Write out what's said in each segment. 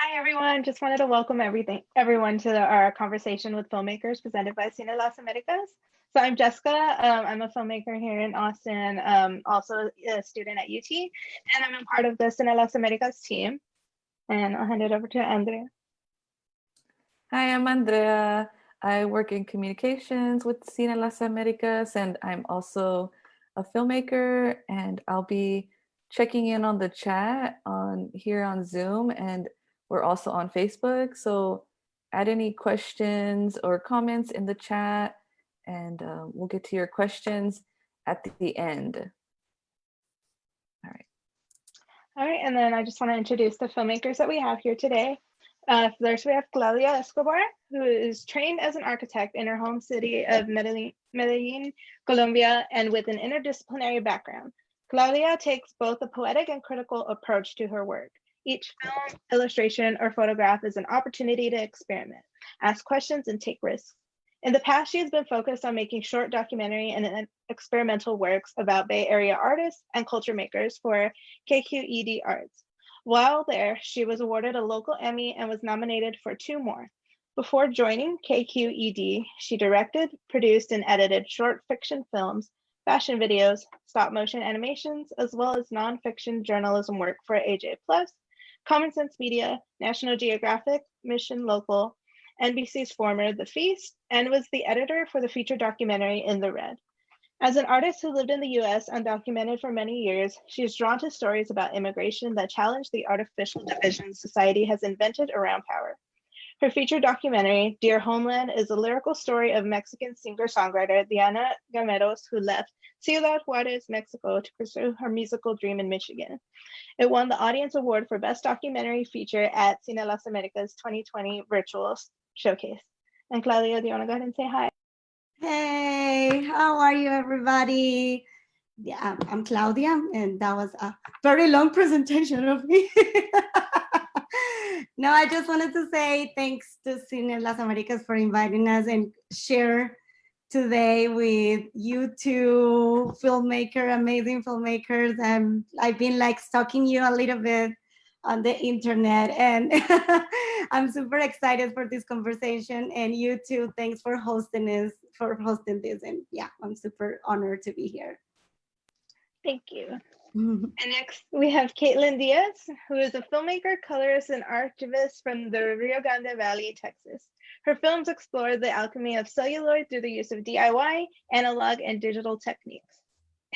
Hi, everyone. Just wanted to welcome everyone to our conversation with filmmakers presented by Cine Las Americas. So I'm Jessica. I'm a filmmaker here in Austin, also a student at UT, and I'm a part of the Cine Las Americas team. And I'll hand it over to Andrea. Hi, I'm Andrea. I work in communications with Cine Las Americas, and I'm also a filmmaker, and I'll be checking in on the chat here on Zoom, and we're also on Facebook. So add any questions or comments in the chat, and we'll get to your questions at the end. All right. All right, and then I just want to introduce the filmmakers that we have here today. First, we have Claudia Escobar, who is trained as an architect in her home city of Medellin, Colombia, and with an interdisciplinary background. Claudia takes both a poetic and critical approach to her work. Each film, illustration, or photograph is an opportunity to experiment, ask questions, and take risks. In the past, she has been focused on making short documentary and experimental works about Bay Area artists and culture makers for KQED Arts. While there, she was awarded a local Emmy and was nominated for 2 more. Before joining KQED, she directed, produced, and edited short fiction films, fashion videos, stop motion animations, as well as nonfiction journalism work for AJ+, Common Sense Media, National Geographic, Mission Local, NBC's former The Feast, and was the editor for the feature documentary In the Red. As an artist who lived in the US undocumented for many years, she is drawn to stories about immigration that challenge the artificial divisions society has invented around power. Her feature documentary, Dear Homeland, is a lyrical story of Mexican singer-songwriter Diana Gameros, who left Ciudad Juarez, Mexico to pursue her musical dream in Michigan. It won the Audience Award for Best Documentary Feature at Cine Las Americas 2020 Virtual Showcase. And Claudia, do you want to go ahead and say hi? Hey, how are you, everybody? Yeah, I'm Claudia, and that was a very long presentation of me. No, I just wanted to say thanks to Cine Las Americas for inviting us and share today with you two amazing filmmakers. And I've been like stalking you a little bit on the internet, and I'm super excited for this conversation. And you too, thanks for hosting this. And yeah, I'm super honored to be here. Thank you. And next, we have Caitlyn Diaz, who is a filmmaker, colorist, and archivist from the Rio Grande Valley, Texas. Her films explore the alchemy of celluloid through the use of DIY, analog, and digital techniques.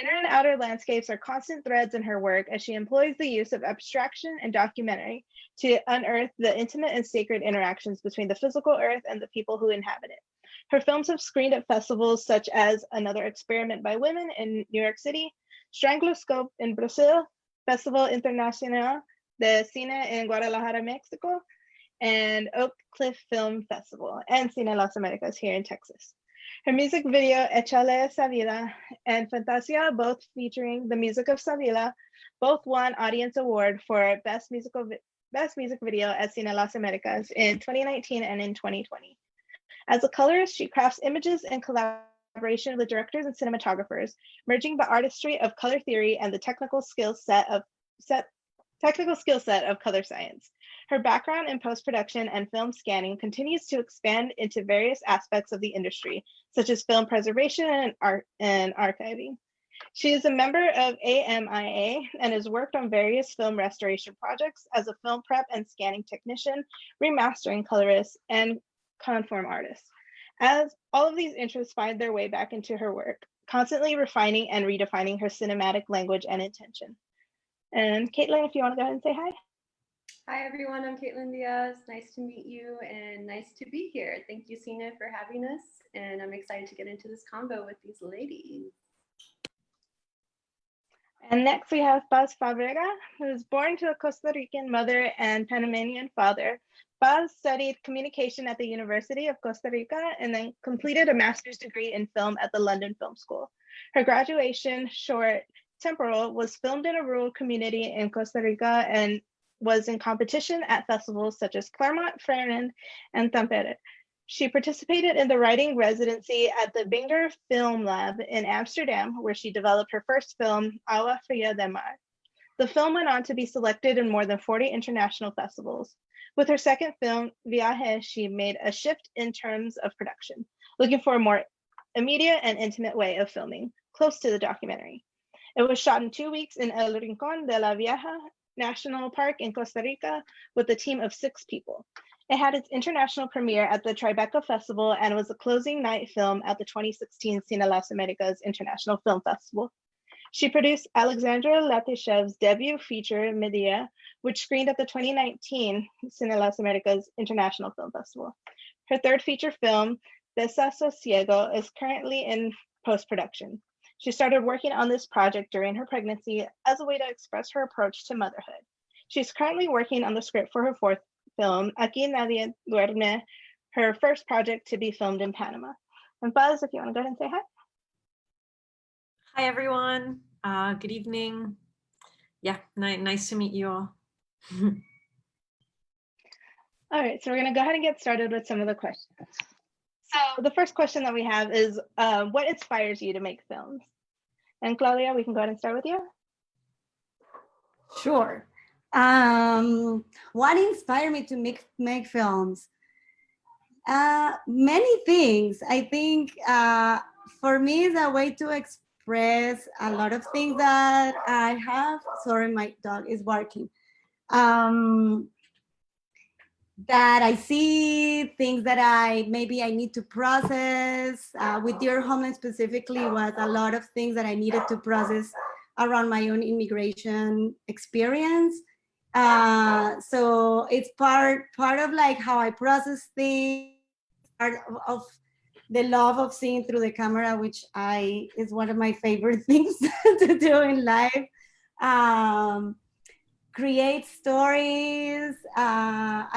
Inner and outer landscapes are constant threads in her work as she employs the use of abstraction and documentary to unearth the intimate and sacred interactions between the physical earth and the people who inhabit it. Her films have screened at festivals such as Another Experiment by Women in New York City, Stranguloscope in Brazil, Festival Internacional de Cine in Guadalajara, Mexico, and Oak Cliff Film Festival, and Cine Las Americas here in Texas. Her music video, ÉCHALE, SÁVILA, and FANTASIA, both featuring the music of SÁVILA, both won Audience Award for Best Music Video at Cine Las Americas in 2019 and in 2020. As a colorist, she crafts images in collaboration with directors and cinematographers, merging the artistry of color theory and the technical skill set of color science. Her background in post-production and film scanning continues to expand into various aspects of the industry, such as film preservation and archiving. She is a member of AMIA and has worked on various film restoration projects as a film prep and scanning technician, remastering colorist, and conform artist. As all of these interests find their way back into her work, constantly refining and redefining her cinematic language and intention. And Caitlyn, if you want to go ahead and say hi. Hi, everyone. I'm Caitlyn Diaz. Nice to meet you and nice to be here. Thank you, Cina, for having us. And I'm excited to get into this convo with these ladies. And next we have Paz Fábrega, who was born to a Costa Rican mother and Panamanian father. Paz studied communication at the University of Costa Rica and then completed a master's degree in film at the London Film School. Her graduation short, Temporal, was filmed in a rural community in Costa Rica and was in competition at festivals such as Claremont, Fernand, and Tampere. She participated in the writing residency at the Binger Film Lab in Amsterdam, where she developed her first film, Agua Fría de Mar. The film went on to be selected in more than 40 international festivals. With her second film, Viaje, she made a shift in terms of production, looking for a more immediate and intimate way of filming, close to the documentary. It was shot in 2 weeks in El Rincón de la Vieja National Park in Costa Rica with a team of 6 people. It had its international premiere at the Tribeca Festival and was a closing night film at the 2016 Cine Las Americas International Film Festival. She produced Alexandra Latishev's debut feature, MEDEA, which screened at the 2019 Cine Las Americas International Film Festival. Her third feature film, Desasosiego, is currently in post-production. She started working on this project during her pregnancy as a way to express her approach to motherhood. She's currently working on the script for her fourth film, Aquí Nadie Duerme, her first project to be filmed in Panama. And Paz, if you want to go ahead and say hi. Hi, everyone. Good evening. Yeah, nice to meet you all. All right, so we're going to go ahead and get started with some of the questions. So the first question that we have is, what inspires you to make films? And Claudia, we can go ahead and start with you. Sure. What inspired me to make films? Many things. I think for me, it's a way to express a lot of things that I have. Sorry, my dog is barking. That I see, things that I need to process. With Dear Homeland specifically was a lot of things that I needed to process around my own immigration experience. So it's part of like how I process things, part of the love of seeing through the camera, which is one of my favorite things to do in life. Create stories. I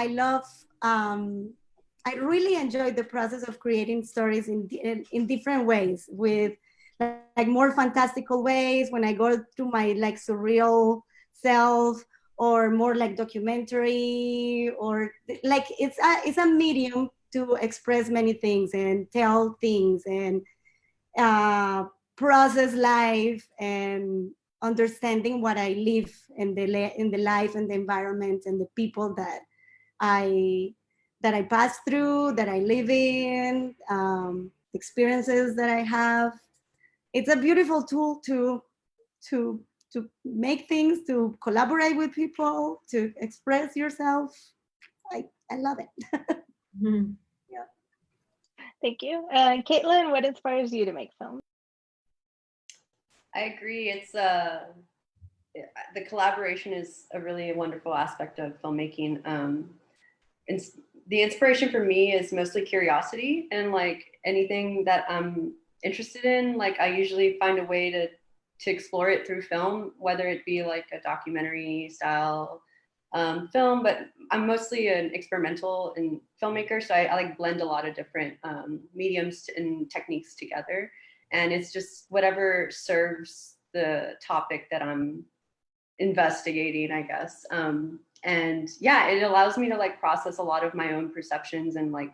really enjoy the process of creating stories in different ways, with like more fantastical ways when I go through my like surreal self, or more like documentary, or like it's a medium to express many things and tell things and process life and understanding what I live in the life and the environment and the people that I pass through, that I live in, experiences that I have. It's a beautiful tool to make things, to collaborate with people, to express yourself. I love it. Mhm. Yeah. Thank you. Caitlyn, what inspires you to make films? I agree. It's the collaboration is a really wonderful aspect of filmmaking. And the inspiration for me is mostly curiosity, and like anything that I'm interested in, like I usually find a way to explore it through film, whether it be like a documentary style film, but I'm mostly an experimental and filmmaker, so I like blend a lot of different mediums and techniques together, and it's just whatever serves the topic that I'm investigating, I guess. And yeah, it allows me to like process a lot of my own perceptions and like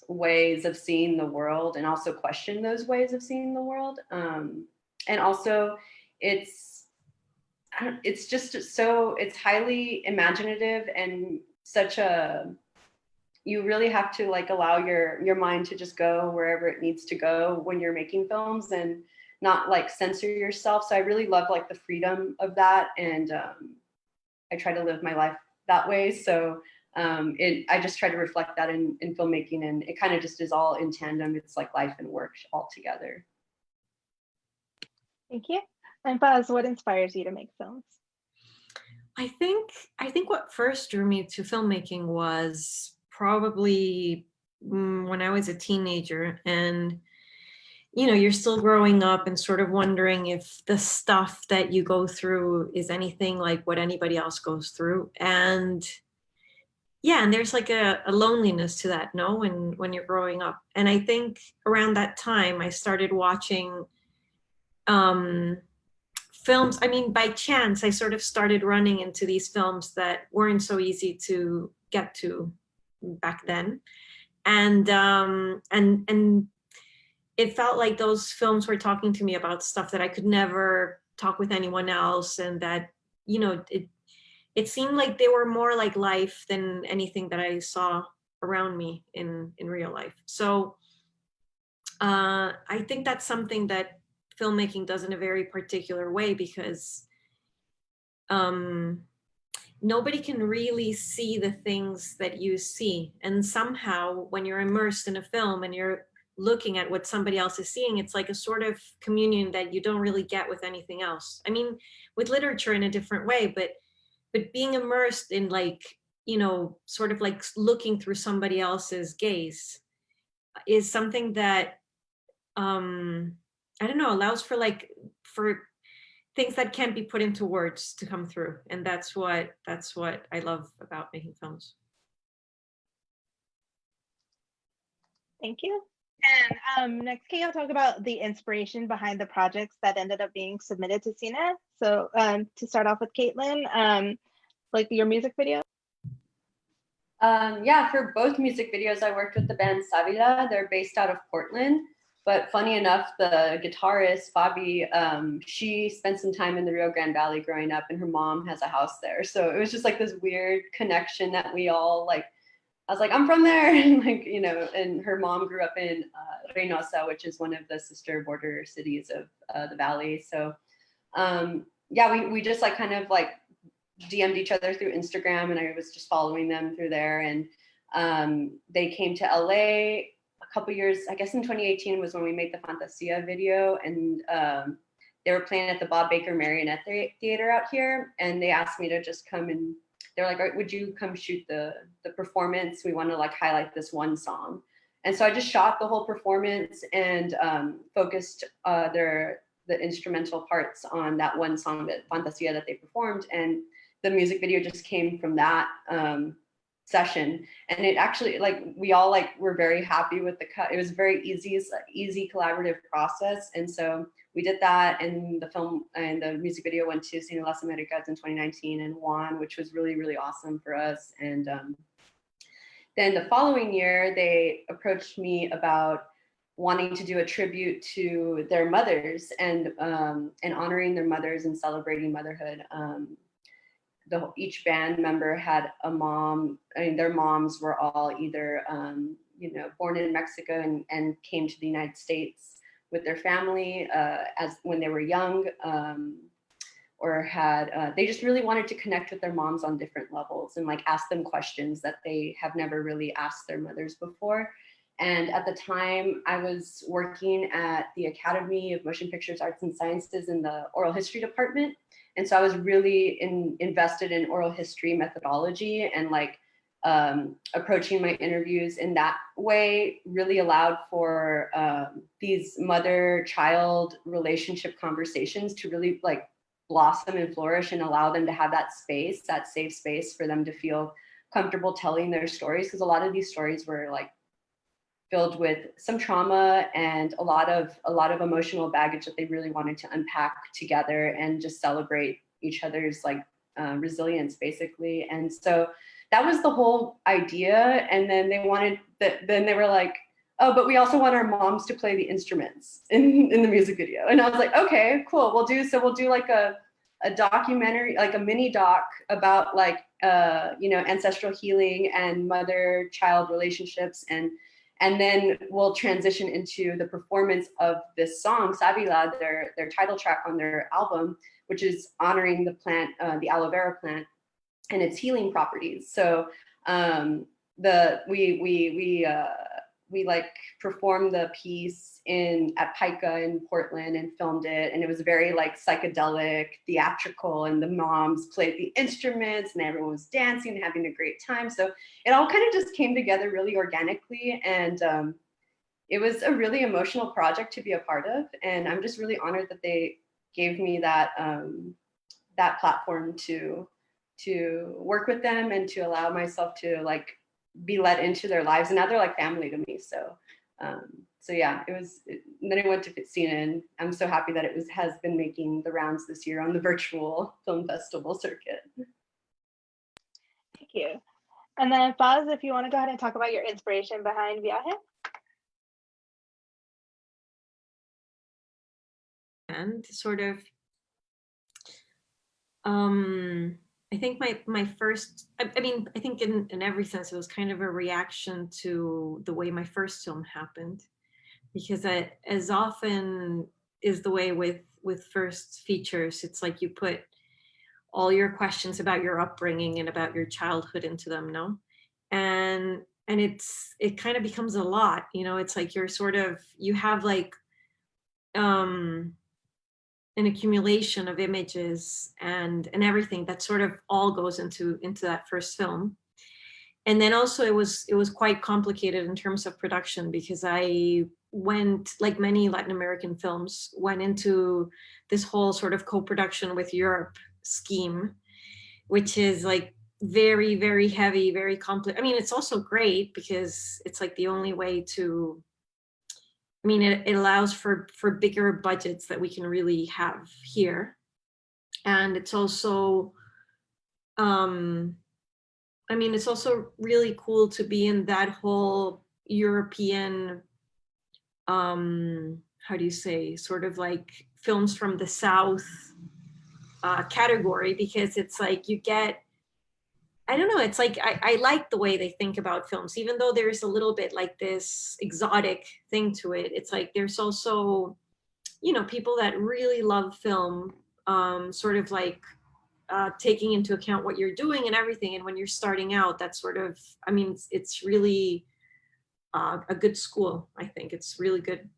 ways of seeing the world, and also question those ways of seeing the world. And also it's just so, it's highly imaginative, and you really have to like allow your mind to just go wherever it needs to go when you're making films, and not like censor yourself. So I really love like the freedom of that, and I try to live my life that way. So I just try to reflect that in filmmaking, and it kind of just is all in tandem. It's like life and work all together. Thank you. And Paz, what inspires you to make films? I think what first drew me to filmmaking was probably when I was a teenager, and you know, you're still growing up and sort of wondering if the stuff that you go through is anything like what anybody else goes through. And yeah, and there's like a loneliness to that, no, when you're growing up. And I think around that time I started watching films. I mean, by chance, I sort of started running into these films that weren't so easy to get to back then. And it felt like those films were talking to me about stuff that I could never talk with anyone else, and that, you know, it seemed like they were more like life than anything that I saw around me in real life. So I think that's something that filmmaking does in a very particular way, because nobody can really see the things that you see. And somehow when you're immersed in a film and you're looking at what somebody else is seeing, it's like a sort of communion that you don't really get with anything else. I mean, with literature in a different way, but being immersed in, like, you know, sort of like looking through somebody else's gaze is something that I don't know, allows for things that can't be put into words to come through. And that's what I love about making films. Thank you. And next, can you talk about the inspiration behind the projects that ended up being submitted to Cina? So to start off with Caitlyn, like your music video. Yeah, for both music videos, I worked with the band SÁVILA. They're based out of Portland. But funny enough, the guitarist, Fabi, she spent some time in the Rio Grande Valley growing up, and her mom has a house there. So it was just like this weird connection that we all like. I was like, I'm from there, and like, you know, and her mom grew up in Reynosa, which is one of the sister border cities of the valley. So yeah, we just like kind of like DM'd each other through Instagram, and I was just following them through there. And they came to LA a couple years, I guess in 2018 was when we made the Fantasia video, and they were playing at the Bob Baker Marionette Theater out here, and they asked me to just come, and they're like, would you come shoot the performance? We want to like highlight this one song. And so I just shot the whole performance and focused the instrumental parts on that one song, that Fantasia, that they performed. And the music video just came from that session. And it actually, like, we all like were very happy with the cut. It was very easy collaborative process. And so we did that, and the film and the music video went to Cine Las Americas in 2019 and won, which was really, really awesome for us. And then the following year, they approached me about wanting to do a tribute to their mothers and honoring their mothers and celebrating motherhood. Each band member had a mom. I mean, their moms were all either you know, born in Mexico and came to the United States with their family as when they were young, or had they just really wanted to connect with their moms on different levels and like ask them questions that they have never really asked their mothers before. And at the time, I was working at the Academy of Motion Pictures Arts and Sciences in the oral history department. And so I was really invested in oral history methodology, and like approaching my interviews in that way really allowed for these mother-child relationship conversations to really like blossom and flourish, and allow them to have that space, that safe space for them to feel comfortable telling their stories. Because a lot of these stories were like filled with some trauma and a lot of emotional baggage that they really wanted to unpack together and just celebrate each other's like resilience, basically. And so that was the whole idea. And then then they were like, oh, but we also want our moms to play the instruments in the music video. And I was like, okay, cool. We'll do like a documentary, like a mini doc about like, you know, ancestral healing and mother-child relationships. And then we'll transition into the performance of this song, Savila, their title track on their album, which is honoring the plant, the aloe vera plant, and its healing properties. So we like performed the piece at Pica in Portland and filmed it, and it was very like psychedelic, theatrical, and the moms played the instruments and everyone was dancing and having a great time. So it all kind of just came together really organically, and it was a really emotional project to be a part of. And I'm just really honored that they gave me that that platform to work with them and to allow myself to like be let into their lives. And now they're like family to me. So yeah, then it went to Cina, and I'm so happy that it has been making the rounds this year on the virtual film festival circuit. Thank you. And then Paz, if you want to go ahead and talk about your inspiration behind Viaje. And sort of, I think my first, I mean, I think in every sense, it was kind of a reaction to the way my first film happened, because as often is the way with first features, it's like you put all your questions about your upbringing and about your childhood into them, no? And it kind of becomes a lot, you know, it's like you have like an accumulation of images and everything that sort of all goes into that first film. And then also it was quite complicated in terms of production, because I went, like many Latin American films, went into this whole sort of co-production with Europe scheme, which is like very, very heavy, very complex. I mean, it's also great because it's like the only way to, I mean, it allows for bigger budgets that we can really have here. And it's also, I mean, it's also really cool to be in that whole European, how do you say, sort of like films from the South category, because it's like you get, I don't know, it's like I like the way they think about films, even though there's a little bit like this exotic thing to it. It's like there's also, you know, people that really love film, sort of like taking into account what you're doing and everything. And when you're starting out, that's sort of, I mean, it's really a good school. I think it's really good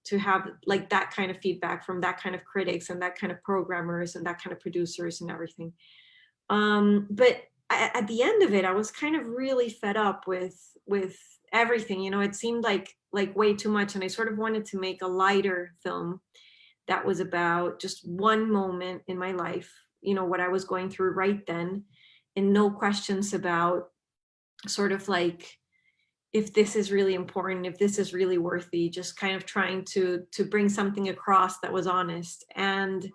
to have like that kind of feedback from that kind of critics and that kind of programmers and that kind of producers and everything. But at the end of it, I was kind of really fed up with everything. You know, it seemed like way too much, and I sort of wanted to make a lighter film that was about just one moment in my life, you know, what I was going through right then, and no questions about sort of like if this is really important, if this is really worthy, just kind of trying to bring something across that was honest and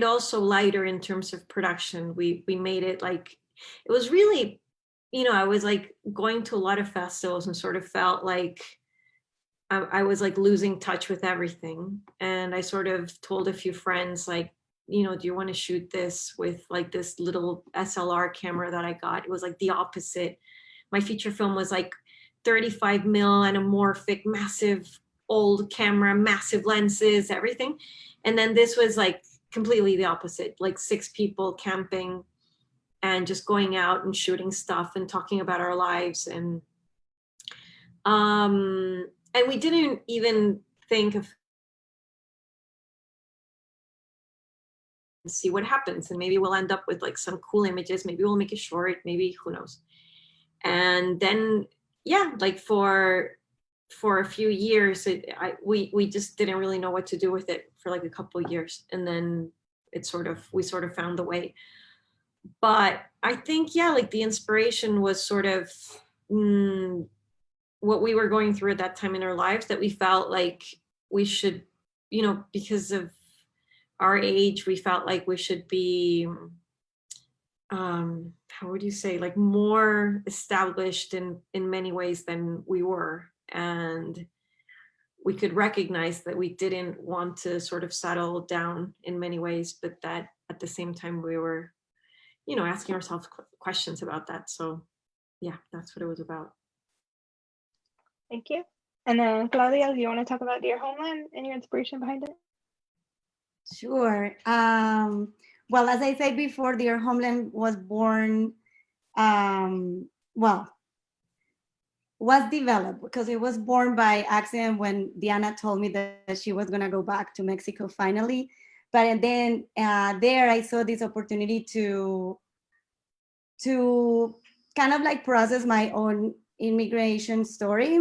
also lighter in terms of production. We made it like, it was really, you know, I was like going to a lot of festivals and sort of felt like I was like losing touch with everything. And I sort of told a few friends, like, you know, do you want to shoot this with like this little SLR camera that I got? It was like the opposite. My feature film was like 35 mil anamorphic, massive old camera, massive lenses, everything. And then this was like completely the opposite, like 6 people camping and just going out and shooting stuff and talking about our lives. And we didn't even think of see what happens, and maybe we'll end up with like some cool images, maybe we'll make it short, maybe, who knows. And then yeah, like for a few years we just didn't really know what to do with it for like a couple of years, and then we sort of found the way. But I think, yeah, like the inspiration was sort of what we were going through at that time in our lives, that we felt like we should, you know, because of our age, we felt like we should be, how would you say, like more established in many ways than we were. And we could recognize that we didn't want to sort of settle down in many ways, but that at the same time we were, you know, asking ourselves questions about that. So yeah, that's what it was about. Thank you. And then Claudia, do you want to talk about Dear Homeland and your inspiration behind it? Sure. Well, as I said before, Dear Homeland was born, was developed because it was born by accident when Diana told me that she was going to go back to Mexico finally. But then there I saw this opportunity to kind of like process my own immigration story.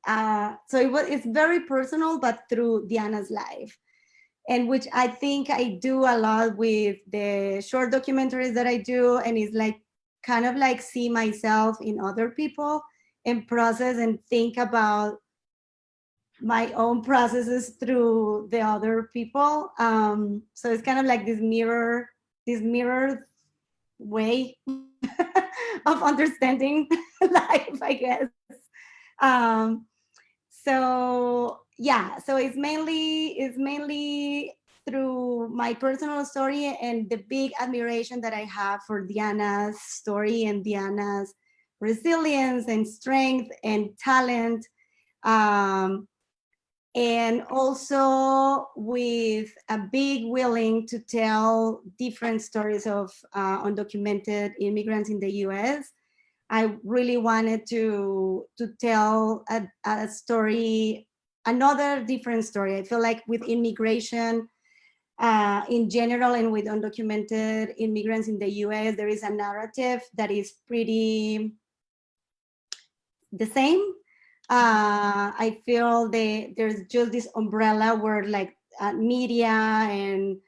So it's very personal, but through Diana's life, and which I think I do a lot with the short documentaries that I do, and it's like kind of like see myself in other people and process and think about my own processes through the other people. So it's kind of like this mirror way of understanding life, I guess. So yeah, so it's mainly through my personal story and the big admiration that I have for Diana's story and Diana's resilience and strength and talent. And also with a big willing to tell different stories of undocumented immigrants in the US. I really wanted to tell a story, another different story. I feel like with immigration in general and with undocumented immigrants in the US, there is a narrative that is pretty the same. I feel there's just this umbrella where like media and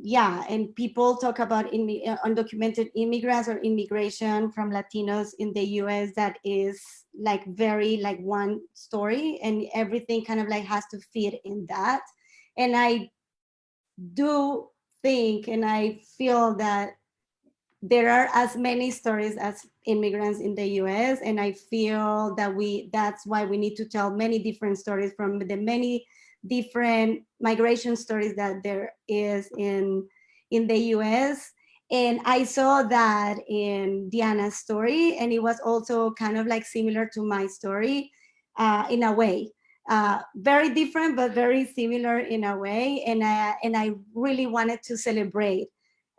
yeah, and people talk about undocumented immigrants or immigration from Latinos in the US that is like very like one story, and everything kind of like has to fit in that. And I do think and I feel that there are as many stories as immigrants in the US, and I feel that that's why we need to tell many different stories from the many different migration stories that there is in the US. And I saw that in Diana's story, and it was also kind of like similar to my story in a way. Very different, but very similar in a way. And I really wanted to celebrate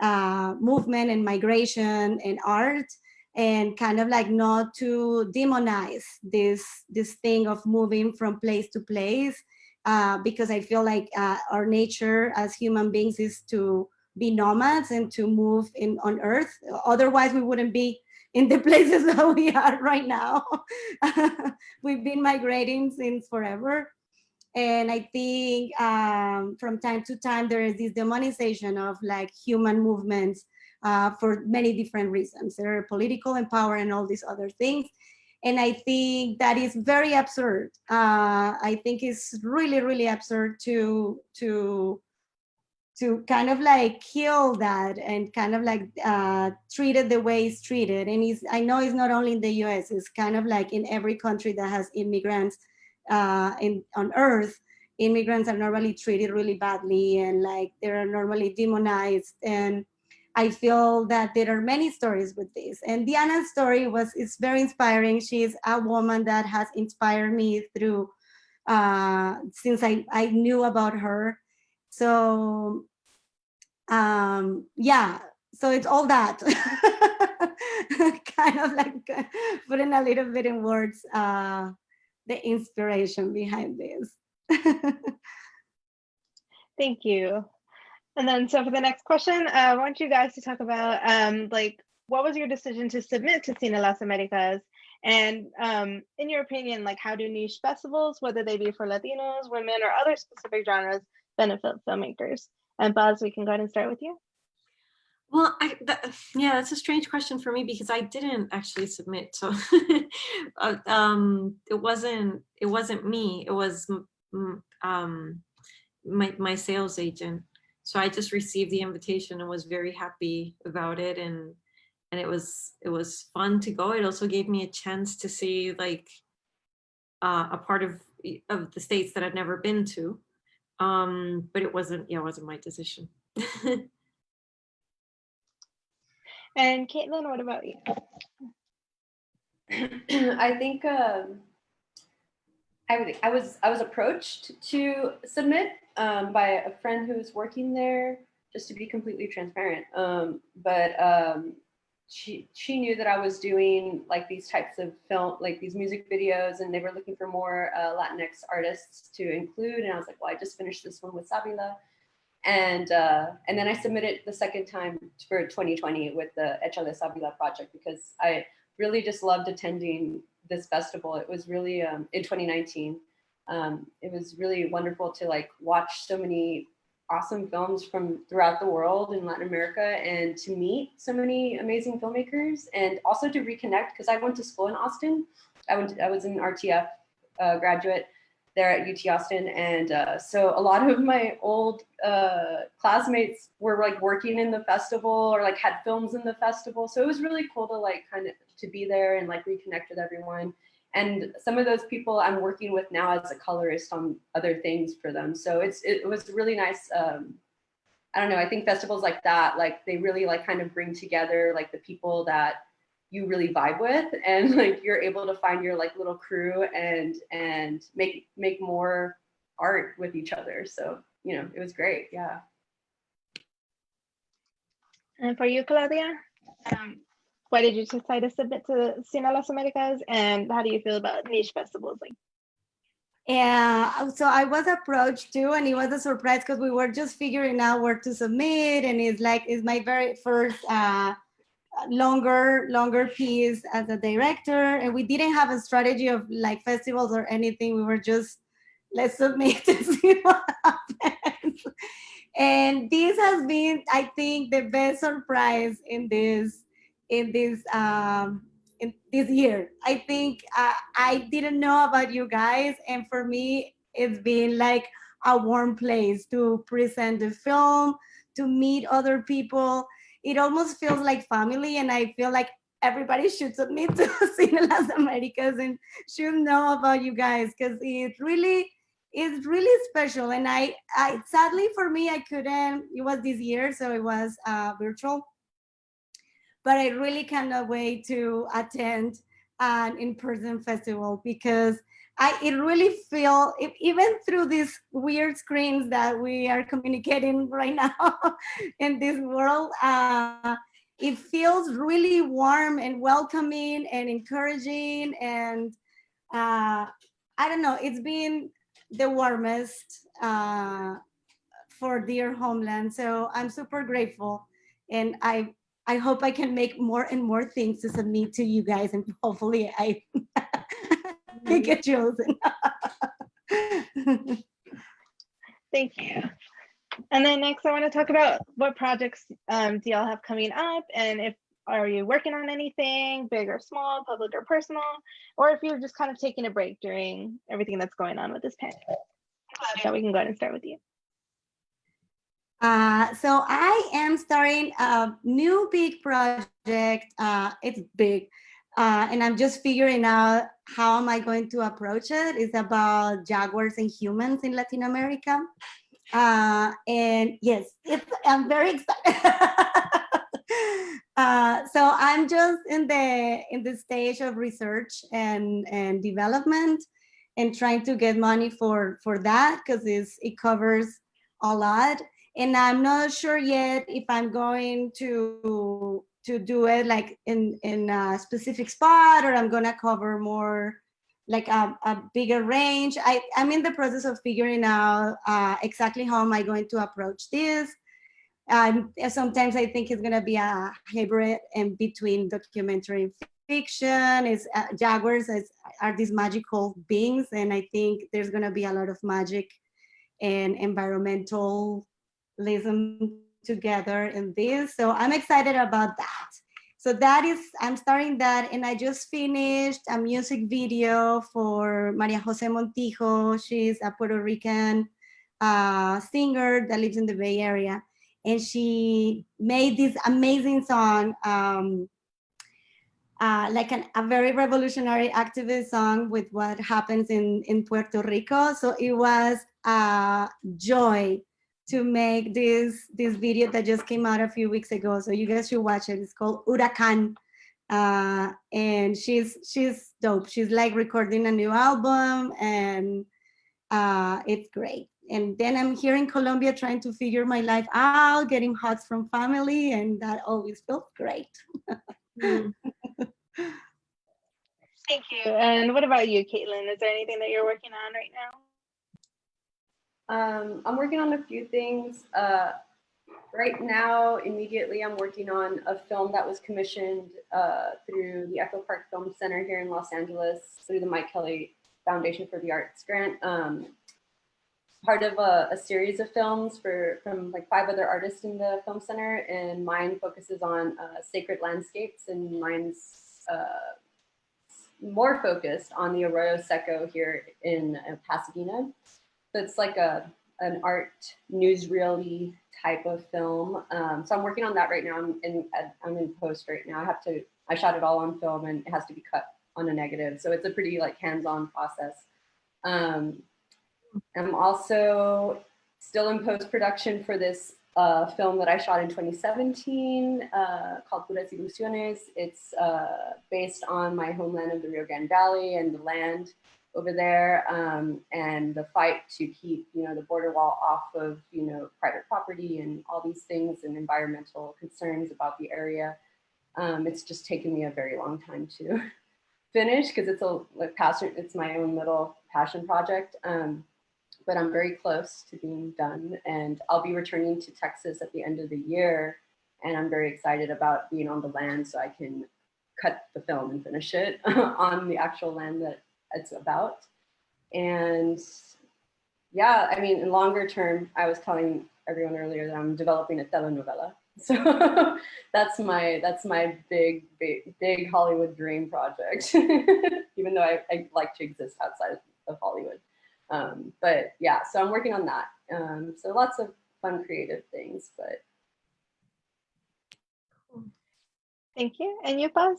movement and migration and art, and kind of like not to demonize this thing of moving from place to place, because I feel like our nature as human beings is to be nomads and to move on Earth. Otherwise, we wouldn't be in the places that we are right now. We've been migrating since forever. And I think from time to time, there is this demonization of like human movements for many different reasons. There are political and power and all these other things. And I think that is very absurd. I think it's really, really absurd to kind of like kill that and kind of like treat it the way it's treated. And I know it's not only in the US, it's kind of like in every country that has immigrants on Earth. Immigrants are normally treated really badly, and like they're normally demonized. And I feel that there are many stories with this. And Diana's story is very inspiring. She's a woman that has inspired me through since I knew about her. So yeah, so it's all that. Kind of like putting a little bit in words the inspiration behind this. Thank you. And then, so for the next question, I want you guys to talk about like, what was your decision to submit to Cine Las Americas? And in your opinion, like, how do niche festivals, whether they be for Latinos, women, or other specific genres, benefit filmmakers? And Paz, we can go ahead and start with you. Well, yeah, that's a strange question for me because I didn't actually submit. So it wasn't me. It was my sales agent. So I just received the invitation and was very happy about it, and it was fun to go. It also gave me a chance to see like a part of the States that I'd never been to. But it wasn't my decision. And Caitlyn, what about you? I think I was approached to submit by a friend who's working there, just to be completely transparent. But she knew that I was doing like these types of film, like these music videos, and they were looking for more Latinx artists to include. And I was like, well, I just finished this one with SÁVILA. And then I submitted the second time for 2020 with the ÉCHALE SÁVILA project, because I really just loved attending this festival. It was really in 2019. It was really wonderful to like watch so many awesome films from throughout the world in Latin America, and to meet so many amazing filmmakers, and also to reconnect, because I went to school in Austin. I was an RTF graduate there at UT Austin, and so a lot of my old classmates were like working in the festival or like had films in the festival. So it was really cool to like kind of to be there and like reconnect with everyone. And some of those people I'm working with now as a colorist on other things for them. So it was really nice. I don't know, I think festivals like that, like they really like kind of bring together like the people that you really vibe with, and like you're able to find your like little crew and make more art with each other. So, you know, it was great. Yeah. And for you, Claudia, why did you decide to submit to Cine Las Americas, and how do you feel about niche festivals? Like, Yeah, so I was approached too, and it was a surprise because we were just figuring out where to submit, and it's my very first longer piece as a director, and we didn't have a strategy of like festivals or anything. We were just, let's submit to see what happens. And this has been, I think, the best surprise in this year. I think I didn't know about you guys, and for me, it's been like a warm place to present the film, to meet other people. It almost feels like family, and I feel like everybody should submit to Cine Las Americas and should know about you guys, because it's really special. And I sadly for me, I couldn't, it was this year, so it was virtual, but I really cannot wait to attend an in-person festival, because it really feel, even through these weird screens that we are communicating right now in this world, it feels really warm and welcoming and encouraging. And I don't know, it's been the warmest for dear Homeland. So I'm super grateful, and I hope I can make more and more things to submit to you guys, and hopefully I get chosen. thank you. And then next, I want to talk about what projects do y'all have coming up, and if are you working on anything big or small, public or personal, or if you're just kind of taking a break during everything that's going on with this pandemic. Claudia, we can go ahead and start with you. So I am starting a new big project. It's big, and I'm just figuring out how am I going to approach it. It's about jaguars and humans in Latin America. And yes, I'm very excited. So I'm just in the stage of research and development, and trying to get money for that, because it covers a lot. And I'm not sure yet if I'm going to do it like in a specific spot, or I'm gonna cover more like a bigger range. I'm in the process of figuring out exactly how am I going to approach this. Sometimes I think it's gonna be a hybrid in between documentary and fiction. Jaguars are these magical beings, and I think there's gonna be a lot of magic and environmentalism together in this. So I'm excited about that. So I'm starting that, and I just finished a music video for Maria Jose Montijo. She's a Puerto Rican singer that lives in the Bay Area, and she made this amazing song, like a very revolutionary activist song with what happens in Puerto Rico. So it was a joy to make this video that just came out a few weeks ago. So you guys should watch it. It's called Huracan. And she's dope. She's like recording a new album, and it's great. And then I'm here in Colombia trying to figure my life out, getting hugs from family, and that always feels great. Thank you. And what about you, Caitlyn? Is there anything that you're working on right now? I'm working on a few things. Right now, immediately, I'm working on a film that was commissioned through the Echo Park Film Center here in Los Angeles through the Mike Kelly Foundation for the Arts grant. Part of a series of films from like 5 other artists in the film center, and mine focuses on sacred landscapes, and mine's more focused on the Arroyo Seco here in Pasadena. So it's like an art newsreel-y type of film. So I'm working on that right now. I'm in post right now. I shot it all on film, and it has to be cut on a negative. So it's a pretty like hands-on process. I'm also still in post-production for this film that I shot in 2017 called Puras Ilusiones. It's based on my homeland of the Rio Grande Valley and the land over there, and the fight to keep, the border wall off of, private property and all these things and environmental concerns about the area. It's just taken me a very long time to finish because it's my own little passion project. But I'm very close to being done, and I'll be returning to Texas at the end of the year. And I'm very excited about being on the land so I can cut the film and finish it on the actual land that it's about. And yeah, I mean, in longer term, I was telling everyone earlier that I'm developing a telenovela. So that's my big Hollywood dream project, even though I like to exist outside of Hollywood. But yeah, so I'm working on that. So lots of fun, creative things, but. Thank you. And you, Paz?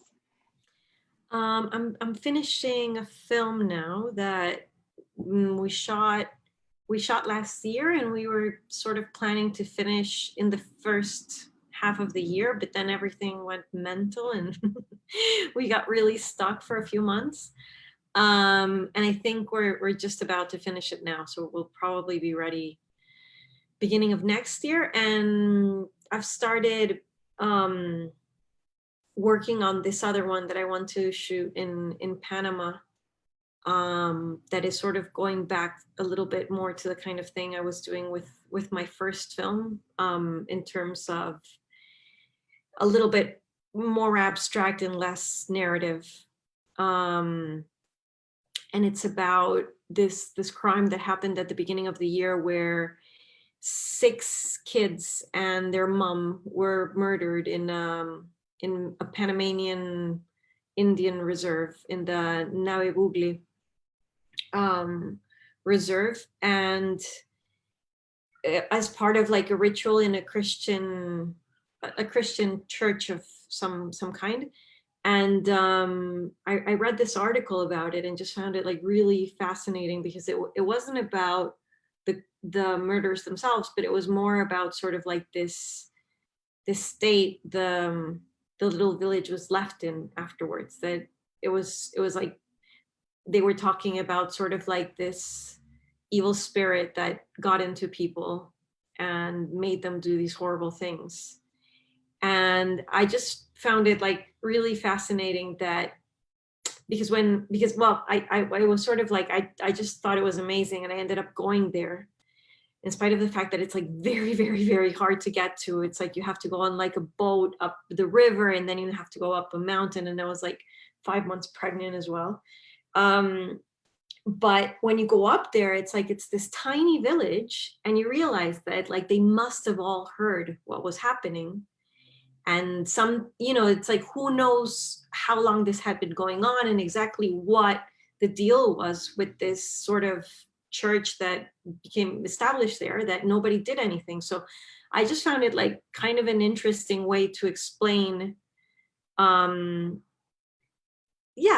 I'm finishing a film now that we shot last year, and we were sort of planning to finish in the first half of the year, but then everything went mental and we got really stuck for a few months. And I think we're just about to finish it now, so we'll probably be ready beginning of next year. And I've started working on this other one that I want to shoot in Panama, that is sort of going back a little bit more to the kind of thing I was doing with my first film, in terms of a little bit more abstract and less narrative. And it's about this crime that happened at the beginning of the year where 6 kids and their mom were murdered in a Panamanian Indian reserve, in the Navegugli reserve, and as part of like a ritual in a Christian church of some kind. And I read this article about it and just found it like really fascinating, because it wasn't about the murders themselves, but it was more about sort of like this state the little village was left in afterwards. That it was like they were talking about sort of like this evil spirit that got into people and made them do these horrible things. And I just found it like really fascinating that because I was sort of like, I just thought it was amazing, and I ended up going there in spite of the fact that it's like very, very, very hard to get to. It's like you have to go on like a boat up the river, and then you have to go up a mountain, and I was like 5 months pregnant as well. But when you go up there, it's like it's this tiny village, and you realize that like they must have all heard what was happening. And some, it's like, who knows how long this had been going on and exactly what the deal was with this sort of church that became established there, that nobody did anything. So I just found it like kind of an interesting way to explain,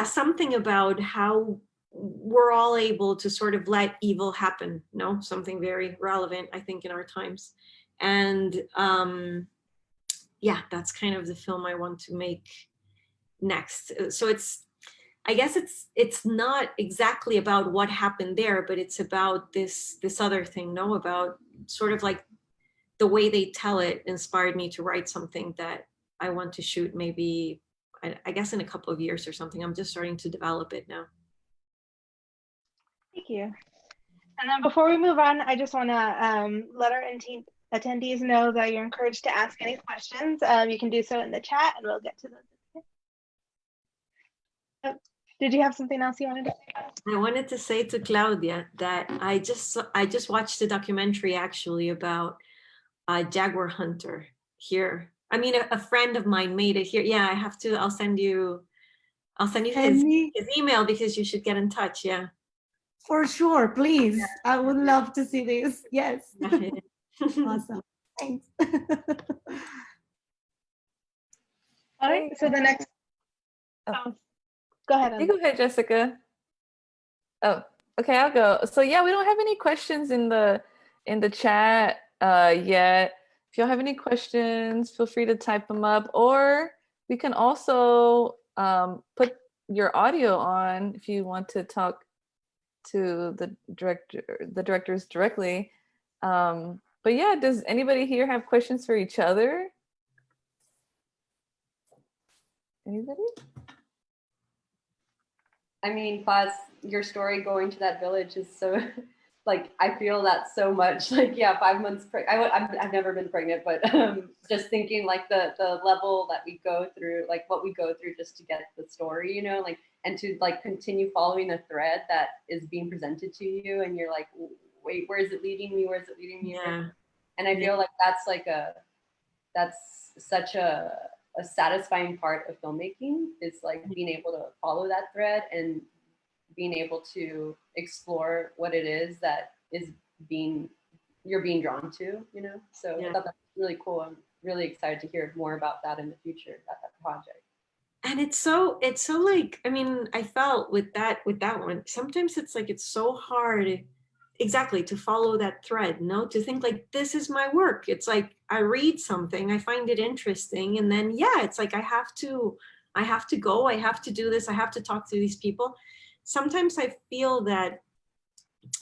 something about how we're all able to sort of let evil happen, something very relevant, I think, in our times. And that's kind of the film I want to make next. So I guess it's not exactly about what happened there, but it's about this other thing, about sort of like the way they tell it inspired me to write something that I want to shoot maybe, I guess, in a couple of years or something. I'm just starting to develop it now. Thank you. And then before we move on, I just want to let our attendees know that you're encouraged to ask any questions. You can do so in the chat, and we'll get to those. Did you have something else you wanted to say? I wanted to say to Claudia that I just watched a documentary actually about a jaguar hunter here. I mean, a friend of mine made it here. Yeah, I'll send you his email, because you should get in touch. Yeah. For sure, please. Yeah. I would love to see this. Yes. Awesome. Thanks. All right. So the next. Go ahead. You go ahead, Jessica. Oh, okay, I'll go. So yeah, we don't have any questions in the chat yet. If y'all have any questions, feel free to type them up, or we can also put your audio on if you want to talk to the directors directly. But yeah, does anybody here have questions for each other? Anybody? I mean, Paz, your story going to that village is so, like, I feel that so much. Like, yeah, 5 months I've never been pregnant, but just thinking like the level that we go through, like what we go through just to get the story, you know, like, and to like continue following a thread that is being presented to you, and you're like, wait, where is it leading me? Where is it leading me? Yeah. And I feel like that's such a satisfying part of filmmaking, is like being able to follow that thread and being able to explore what it is that you're being drawn to, you know? So I thought that was really cool. I'm really excited to hear more about that in the future, about that project. And it's so like, I mean, I felt with that one, sometimes it's like, it's so hard exactly to follow that thread, no, to think like, this is my work. It's like, I read something, I find it interesting, and then it's like, I have to go, I have to do this, I have to talk to these people. Sometimes I feel that,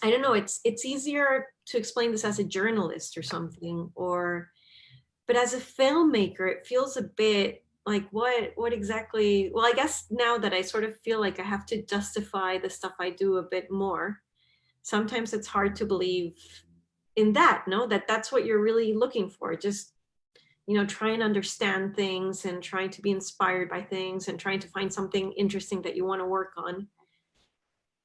I don't know, it's easier to explain this as a journalist or something, but as a filmmaker, it feels a bit like, what exactly, well, I guess now that I sort of feel like I have to justify the stuff I do a bit more, sometimes it's hard to believe in that, no, that's what you're really looking for. Just, you know, try and understand things and trying to be inspired by things and trying to find something interesting that you want to work on.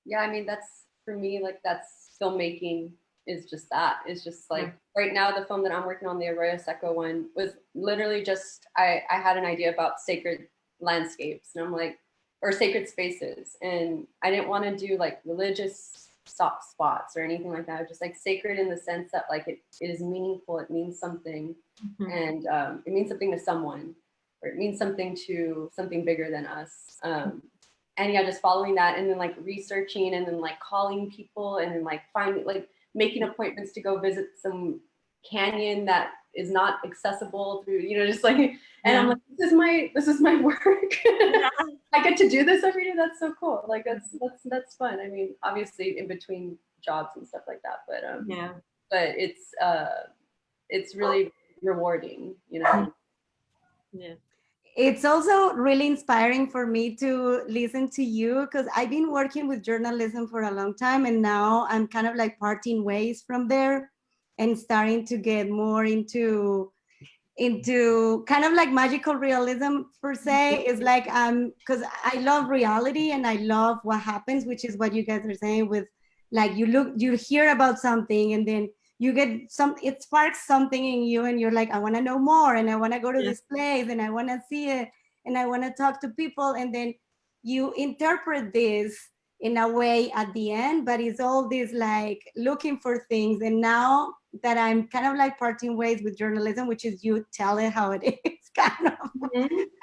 Yeah, I mean, that's, for me, like, that's filmmaking, is just that. It's just like, right now, the film that I'm working on, the Arroyo Seco one, was literally just, I had an idea about sacred landscapes, and I'm like, or sacred spaces. And I didn't want to do like religious soft spots or anything like that. Just like sacred in the sense that like it is meaningful, it means something, and it means something to someone, or it means something to something bigger than us. And yeah, just following that, and then like researching, and then like calling people, and then like finding, like making appointments to go visit some canyon that is not accessible through, you know, just like, and I'm like, this is my work. I get to do this every day. That's so cool. Like that's fun. I mean, obviously in between jobs and stuff like that, but but it's really rewarding, you know. It's also really inspiring for me to listen to you, because I've been working with journalism for a long time, and now I'm kind of like parting ways from there and starting to get more into kind of like magical realism per se. Is like, because I love reality and I love what happens, which is what you guys are saying with like, you hear about something and then you get it sparks something in you, and you're like, I want to know more, and I want to go to this place, and I want to see it, and I want to talk to people, and then you interpret this in a way at the end, but it's all this like looking for things. And now that I'm kind of like parting ways with journalism, which is you tell it how it is, kind of,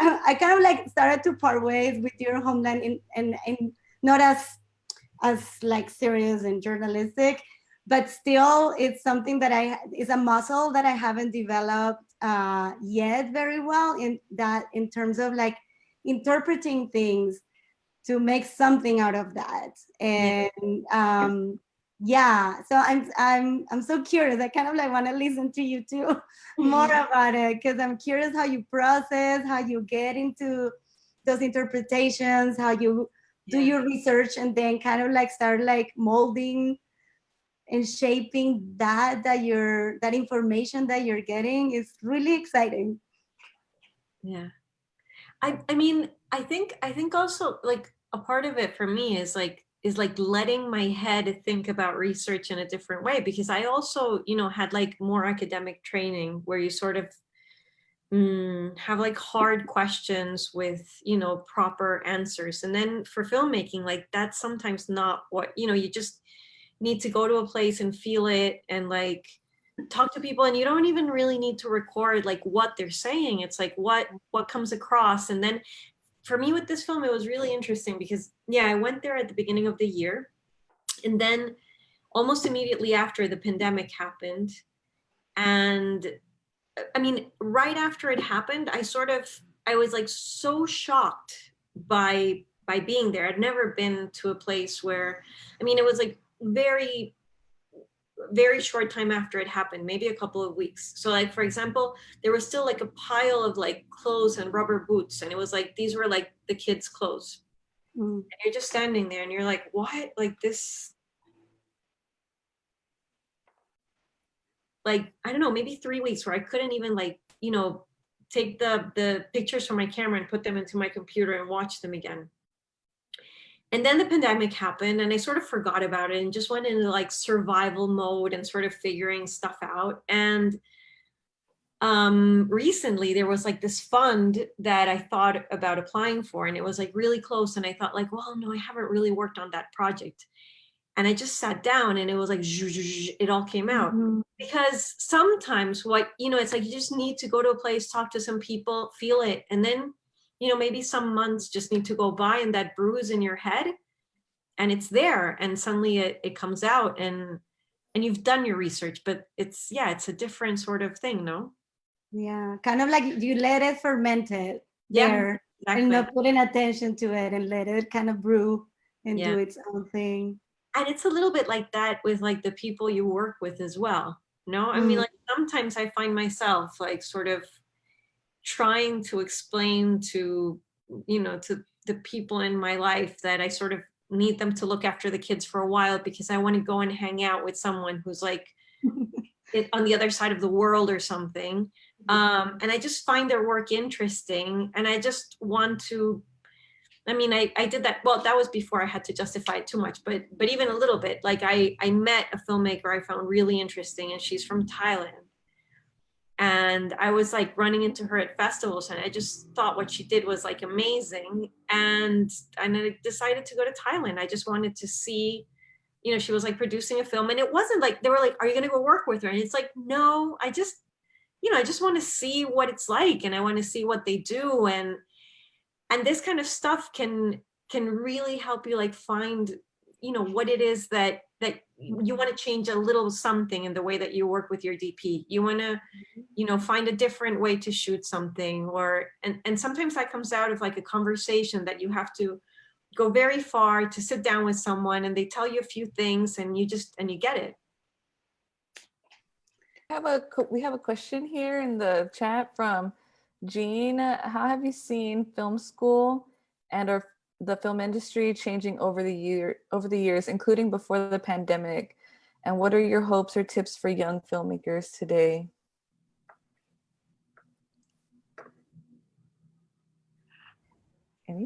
I kind of like started to part ways with your Homeland, and not as like serious and journalistic, but still it's something that is a muscle that I haven't developed yet very well, in terms of like interpreting things to make something out of that. And so I'm so curious. I kind of like want to listen to you too more about it, because I'm curious how you process, how you get into those interpretations, how you do your research, and then kind of like start like molding and shaping that information that you're getting. Is really exciting. I mean, I think also like a part of it for me is like letting my head think about research in a different way, because I also, you know, had like more academic training where you sort of have like hard questions with, you know, proper answers. And then for filmmaking, like that's sometimes not what, you know, you just need to go to a place and feel it and like talk to people, and you don't even really need to record like what they're saying. It's like what comes across, and then for me with this film, it was really interesting because, yeah, I went there at the beginning of the year. And then almost immediately after, the pandemic happened. And I mean, right after it happened, I was like so shocked by being there. I'd never been to a place where, I mean, it was like very, very short time after it happened, maybe a couple of weeks. So like, for example, there was still like a pile of like clothes and rubber boots. And it was like, these were like the kids' clothes. And you're just standing there and you're like, what? Like this, like, I don't know, maybe 3 weeks where I couldn't even like, you know, take the pictures from my camera and put them into my computer and watch them again. And then the pandemic happened and I sort of forgot about it and just went into like survival mode and sort of figuring stuff out. And recently there was like this fund that I thought about applying for, and it was like really close. And I thought like, well, no, I haven't really worked on that project. And I just sat down and it was like, it all came out. Because sometimes what, you know, it's like you just need to go to a place, talk to some people, feel it. And then, you know, maybe some months just need to go by and that bruise in your head and it's there and suddenly it comes out and you've done your research, but it's, yeah, it's a different sort of thing, no? Yeah, kind of like you let it ferment it there, exactly. and not putting attention to it and let it kind of brew and do its own thing. And it's a little bit like that with like the people you work with as well. No, I mean, like sometimes I find myself like sort of trying to explain to, you know, to the people in my life that I sort of need them to look after the kids for a while because I want to go and hang out with someone who's like on the other side of the world or something. And I just find their work interesting. And I just want to, I mean, I did that. Well, that was before I had to justify it too much, but even a little bit. Like I met a filmmaker I found really interesting, and she's from Thailand. And I was like running into her at festivals, and I just thought what she did was like amazing. And I decided to go to Thailand. I just wanted to see, you know, she was like producing a film, and it wasn't like they were like, "Are you going to go work with her?" And it's like, no, I just, you know, I just want to see what it's like, and I want to see what they do, and this kind of stuff can really help you like find, you know, what it is that you want to change a little something in the way that you work with your DP. You want to, you know, find a different way to shoot something, or and sometimes that comes out of like a conversation that you have to go very far to sit down with someone and they tell you a few things and you get it. We have a question here in the chat from Jean. How have you seen film school and or the film industry changing over the years, including before the pandemic? And what are your hopes or tips for young filmmakers today?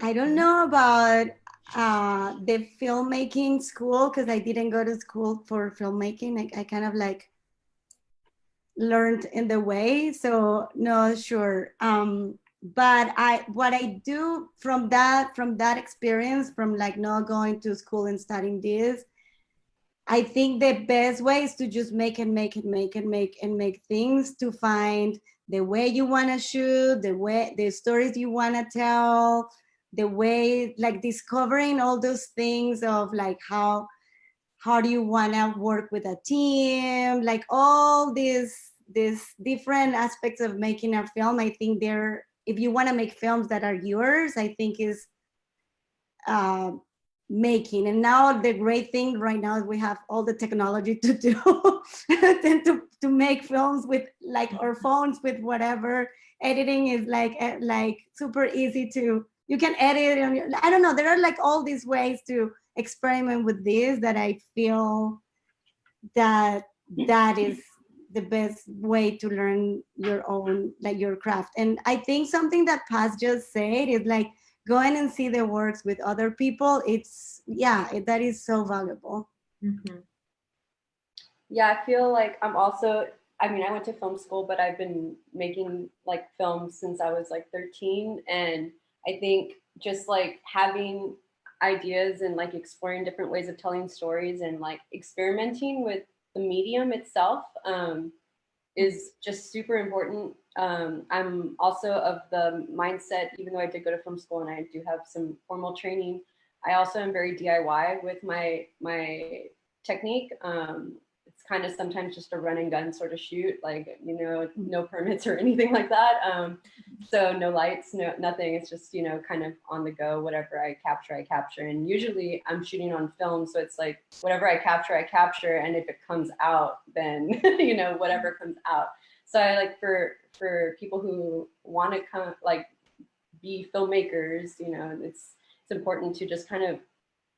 I don't know about the filmmaking school because I didn't go to school for filmmaking. I kind of like learned in the way, so no sure. But what I do from that experience, from like not going to school and studying this, I think the best way is to just make things, to find the way you want to shoot, the stories you want to tell, the way, like discovering all those things of like how do you want to work with a team, like all these different aspects of making a film. I think if you want to make films that are yours, I think is making. And now the great thing right now is we have all the technology to do and to make films with like our phones, with whatever. Editing is like super easy to, you can edit on your, I don't know, there are like all these ways to experiment with this that I feel that is the best way to learn your own, like your craft. And I think something that Paz just said is like, go in and see the works with other people. It's, that is so valuable. Mm-hmm. Yeah, I feel like I'm also, I mean, I went to film school, but I've been making like films since I was like 13. And I think just like having ideas and like exploring different ways of telling stories and like experimenting with the medium itself is just super important. I'm also of the mindset, even though I did go to film school and I do have some formal training, I also am very DIY with my technique. It's kind of sometimes just a run and gun sort of shoot, like, you know, no permits or anything like that. So no lights, no nothing. It's just, you know, kind of on the go, whatever I capture. And usually I'm shooting on film. So it's like, whatever I capture. And if it comes out, then, you know, whatever comes out. So I like for people who want to come, like, be filmmakers, you know, it's important to just kind of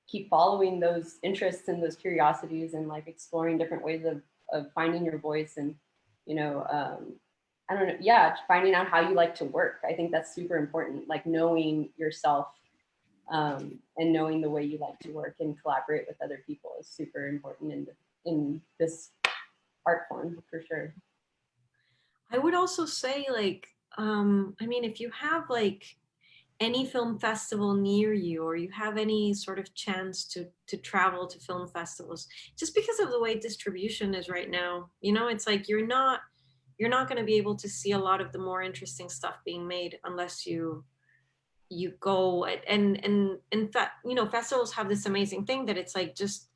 keep following those interests and those curiosities and like exploring different ways of finding your voice and, you know, I don't know, yeah, finding out how you like to work. I think that's super important, like knowing yourself and knowing the way you like to work and collaborate with other people is super important in this art form for sure. I would also say, like, I mean, if you have like any film festival near you, or you have any sort of chance to travel to film festivals, just because of the way distribution is right now, you know, it's like you're not going to be able to see a lot of the more interesting stuff being made unless you go. And in fact, you know, festivals have this amazing thing that it's like just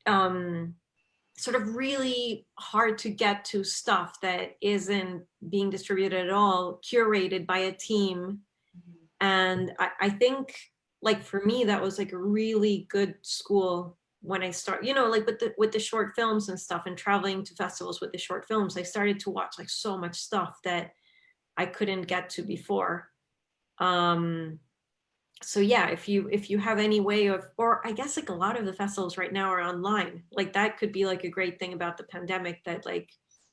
sort of really hard to get to stuff that isn't being distributed at all, curated by a team. And I think, like, for me, that was like a really good school when I start, you know, like with the short films and stuff, and traveling to festivals with the short films, I started to watch like so much stuff that I couldn't get to before. So yeah, if you have any way of, or I guess like a lot of the festivals right now are online, like that could be like a great thing about the pandemic, that like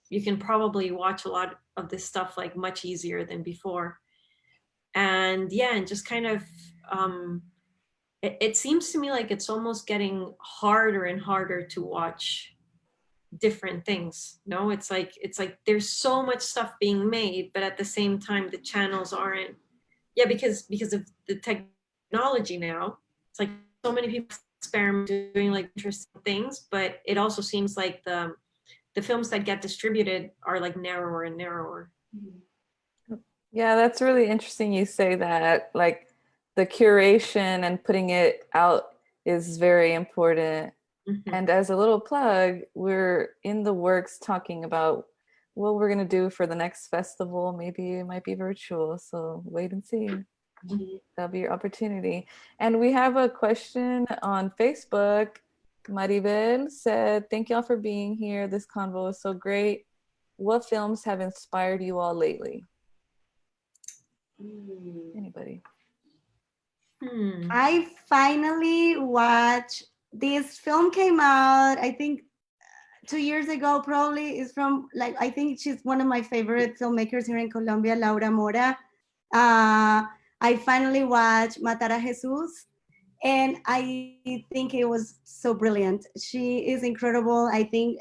you can probably watch a lot of this stuff like much easier than before. And yeah, and just kind of it seems to me like it's almost getting harder and harder to watch different things. No, it's like there's so much stuff being made, but at the same time the channels aren't. Yeah, because of the technology now, it's like so many people experiment doing like interesting things, but it also seems like the films that get distributed are like narrower and narrower. Yeah, that's really interesting you say that. Like the curation and putting it out is very important. Mm-hmm. And as a little plug, we're in the works talking about what we're going to do for the next festival. Maybe it might be virtual, so wait and see. Mm-hmm. That'll be your opportunity. And we have a question on Facebook. Maribel said, thank y'all for being here. This convo is so great. What films have inspired you all lately? Anybody? I finally watched this film. Came out, I think 2 years ago, probably. Is from, like, I think she's one of my favorite filmmakers here in Colombia, Laura Mora. I finally watched Matar a Jesus, and I think it was so brilliant. She is incredible. I think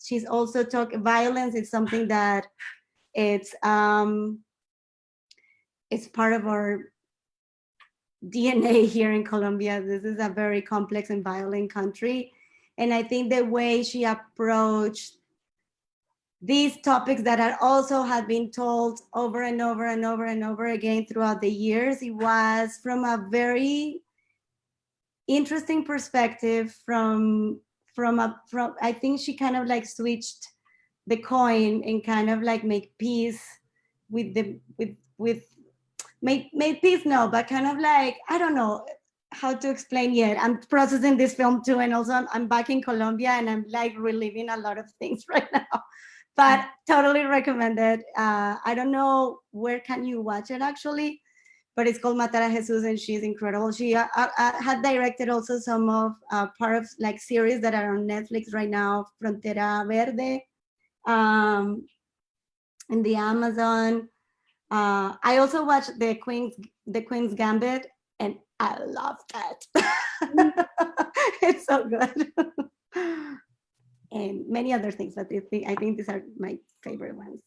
she's also violence is something that it's part of our DNA here in Colombia. This is a very complex and violent country. And I think the way she approached these topics that are also have been told over and over and over and over again throughout the years, it was from a very interesting perspective, from I think she kind of like switched the coin and kind of like make peace with made peace, no, but kind of like, I don't know how to explain yet. I'm processing this film too, and also I'm back in Colombia and I'm like reliving a lot of things right now, but totally recommend it. I don't know where can you watch it actually, but it's called Matar a Jesus, and she's incredible. She had directed also some of part of like series that are on Netflix right now, Frontera Verde, in the Amazon. I also watched the Queen's Gambit, and I love that. It's so good. And many other things, but I think these are my favorite ones.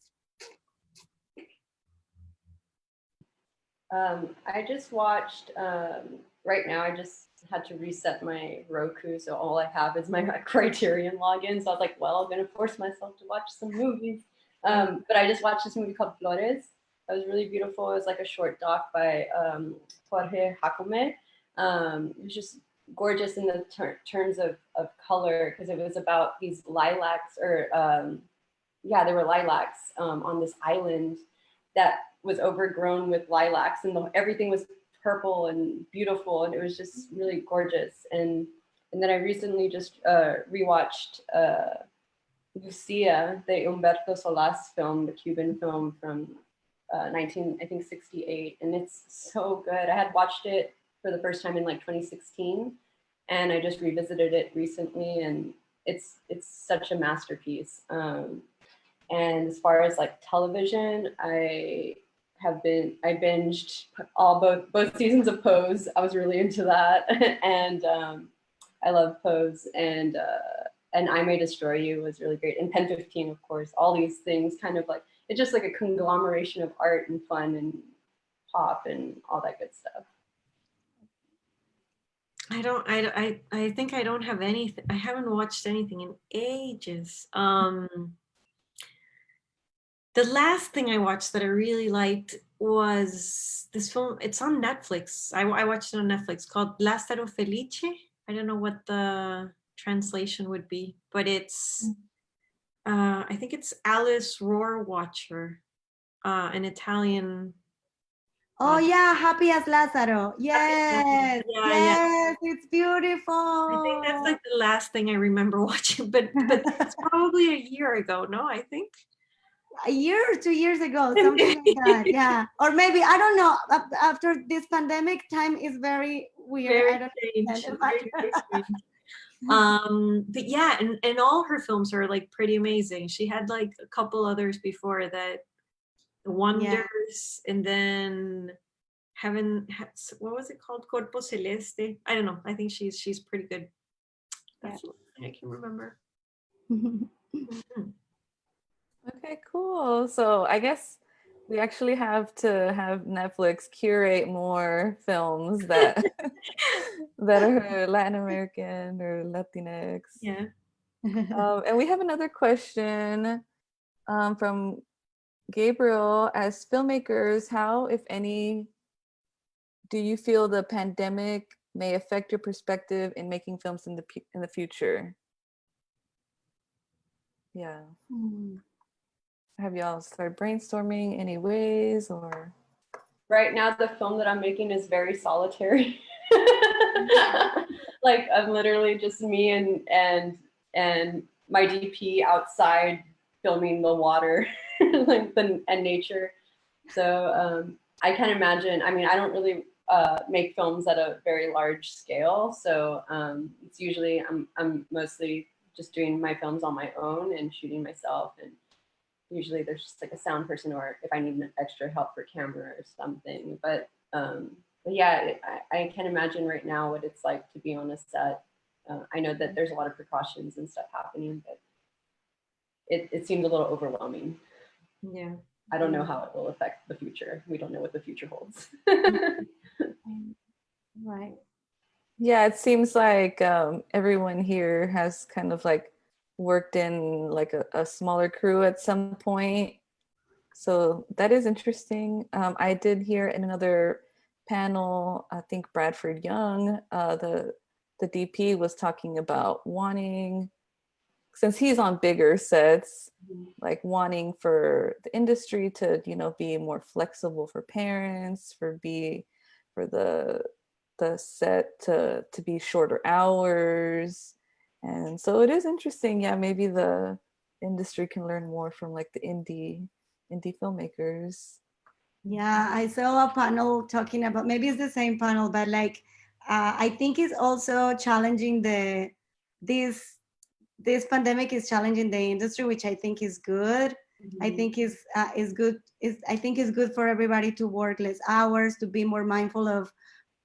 I just watched, right now I just had to reset my Roku, so all I have is my Criterion login. So I was like, well, I'm gonna force myself to watch some movies. But I just watched this movie called Flores. It was really beautiful. It was like a short doc by Jorge Jacome. It was just gorgeous in the terms of color, because it was about these lilacs, or they were lilacs on this island that was overgrown with lilacs, and everything was purple and beautiful, and it was just really gorgeous. And then I recently just rewatched Lucia, the Humberto Solás film, the Cuban film from 1968, and it's so good. I had watched it for the first time in like 2016, and I just revisited it recently, and it's such a masterpiece. And as far as like television, I binged both seasons of Pose. I was really into that, and I love Pose, and I May Destroy You was really great, and Pen 15, of course. All these things, kind of like, it's just like a conglomeration of art and fun and pop and all that good stuff. I think I don't have anything. I haven't watched anything in ages. The last thing I watched that I really liked was this film. It's on Netflix. I watched it on Netflix, called Lázaro Felice. I don't know what the translation would be, but it's I think it's Alice Rohrwacher, an Italian. Oh yeah, Happy as Lázaro. Yes, yes, it's beautiful. I think that's like the last thing I remember watching, but it's probably a year ago. No, I think a year or 2 years ago, something like that. Yeah, or maybe, I don't know. After this pandemic, time is very weird. very I don't strange. understand. Very strange. But yeah, and all her films are like pretty amazing. She had like a couple others before that, Wonders, and then what was it called? Corpo Celeste. I don't know. I think she's pretty good. That's what I can remember. Okay, cool. So I guess we actually have to have Netflix curate more films that that are Latin American or Latinx. Yeah. And we have another question from Gabriel. As filmmakers, how, if any, do you feel the pandemic may affect your perspective in making films in the future? Yeah. Have y'all started brainstorming any ways, or? Right now, the film that I'm making is very solitary. Like, I'm literally just me and my DP outside filming the water and nature. So I can't imagine. I mean, I don't really make films at a very large scale. So it's usually I'm mostly just doing my films on my own and shooting myself, and usually there's just like a sound person, or if I need extra help for camera or something. But yeah, I can't imagine right now what it's like to be on a set. I know that there's a lot of precautions and stuff happening, but it seems a little overwhelming. Yeah. I don't know how it will affect the future. We don't know what the future holds. Right. Yeah, it seems like everyone here has kind of like worked in like a smaller crew at some point. So that is interesting. I did hear in another panel, I think Bradford Young, the DP, was talking about wanting, since he's on bigger sets, like wanting for the industry to, be more flexible for parents, for the set to be shorter hours. And so it is interesting. Yeah, maybe the industry can learn more from like the indie filmmakers. Yeah, I saw a panel talking about, maybe it's the same panel, but like I think it's also challenging this pandemic is challenging the industry, which I think is good. I think is good. I think it's good for everybody to work less hours, to be more mindful of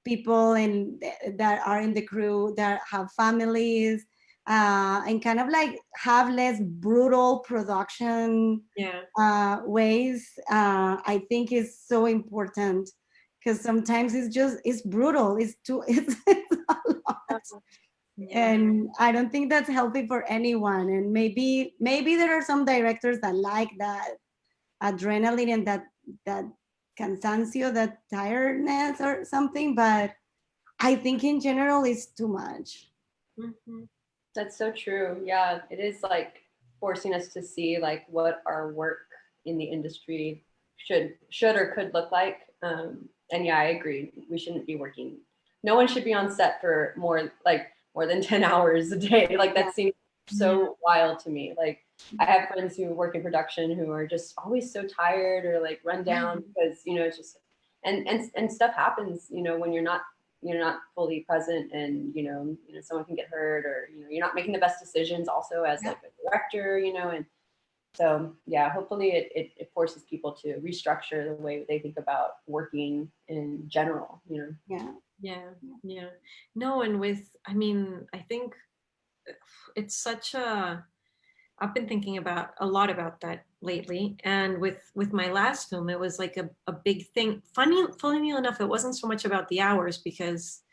people and that are in the crew that have families, and kind of like have less brutal production ways. I think is so important, because sometimes it's brutal. It's a lot. And I don't think that's healthy for anyone. And maybe there are some directors that like that adrenaline and that cansancio, that tiredness or something, but I think in general it's too much. That's so true. Yeah, it is like forcing us to see like what our work in the industry should or could look like. And yeah, I agree. We shouldn't be working. No one should be on set for more than 10 hours a day. Like that seems so wild to me. Like I have friends who work in production who are just always so tired or like run down because, you know, it's just, and stuff happens, you know, when you're not fully present, and you know someone can get hurt, or you know you're not making the best decisions also as like a director, you know. And so yeah, hopefully it forces people to restructure the way they think about working in general, you know. Yeah. No, and I think it's such I've been thinking about a lot about that lately, and with my last film, it was like a big thing. Funny enough, it wasn't so much about the hours, because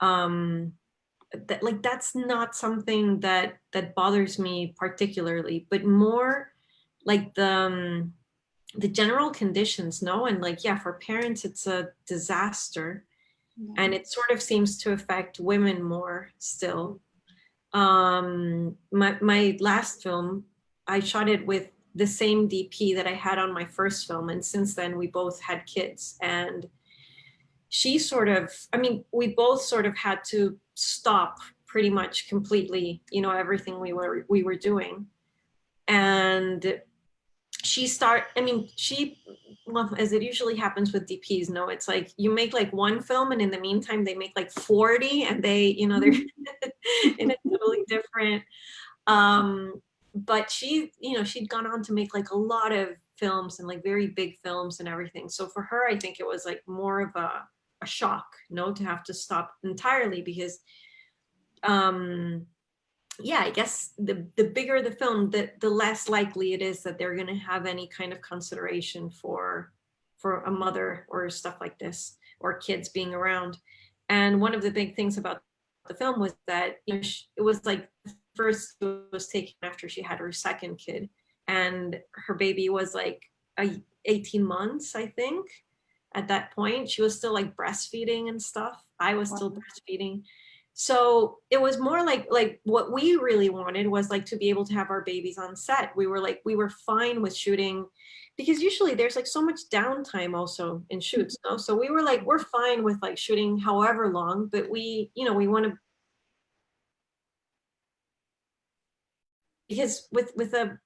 that's not something that bothers me particularly, but more like the general conditions, no? And like, yeah, for parents, it's a disaster, and it sort of seems to affect women more still. My last film, I shot it with the same DP that I had on my first film, and since then we both had kids, and we both sort of had to stop pretty much completely, you know, everything we were doing. And well, as it usually happens with DPs, no, it's like you make like one film, and in the meantime they make like 40, and they, you know, they're in a totally different, but she, you know, she'd gone on to make like a lot of films, and like very big films and everything. So for her, I think it was like more of a shock, no, to have to stop entirely, because yeah, I guess the bigger the film, the less likely it is that they're going to have any kind of consideration for a mother or stuff like this, or kids being around. And one of the big things about the film was that, you know, it was like the first was taken after she had her second kid, and her baby was like 18 months, I think. At that point, she was still like breastfeeding and stuff. I was still breastfeeding. So it was more like what we really wanted was like to be able to have our babies on set. We were fine with shooting, because usually there's like so much downtime also in shoots, no? So we were like, we're fine with like shooting however long, but we, you know, we want to, because with a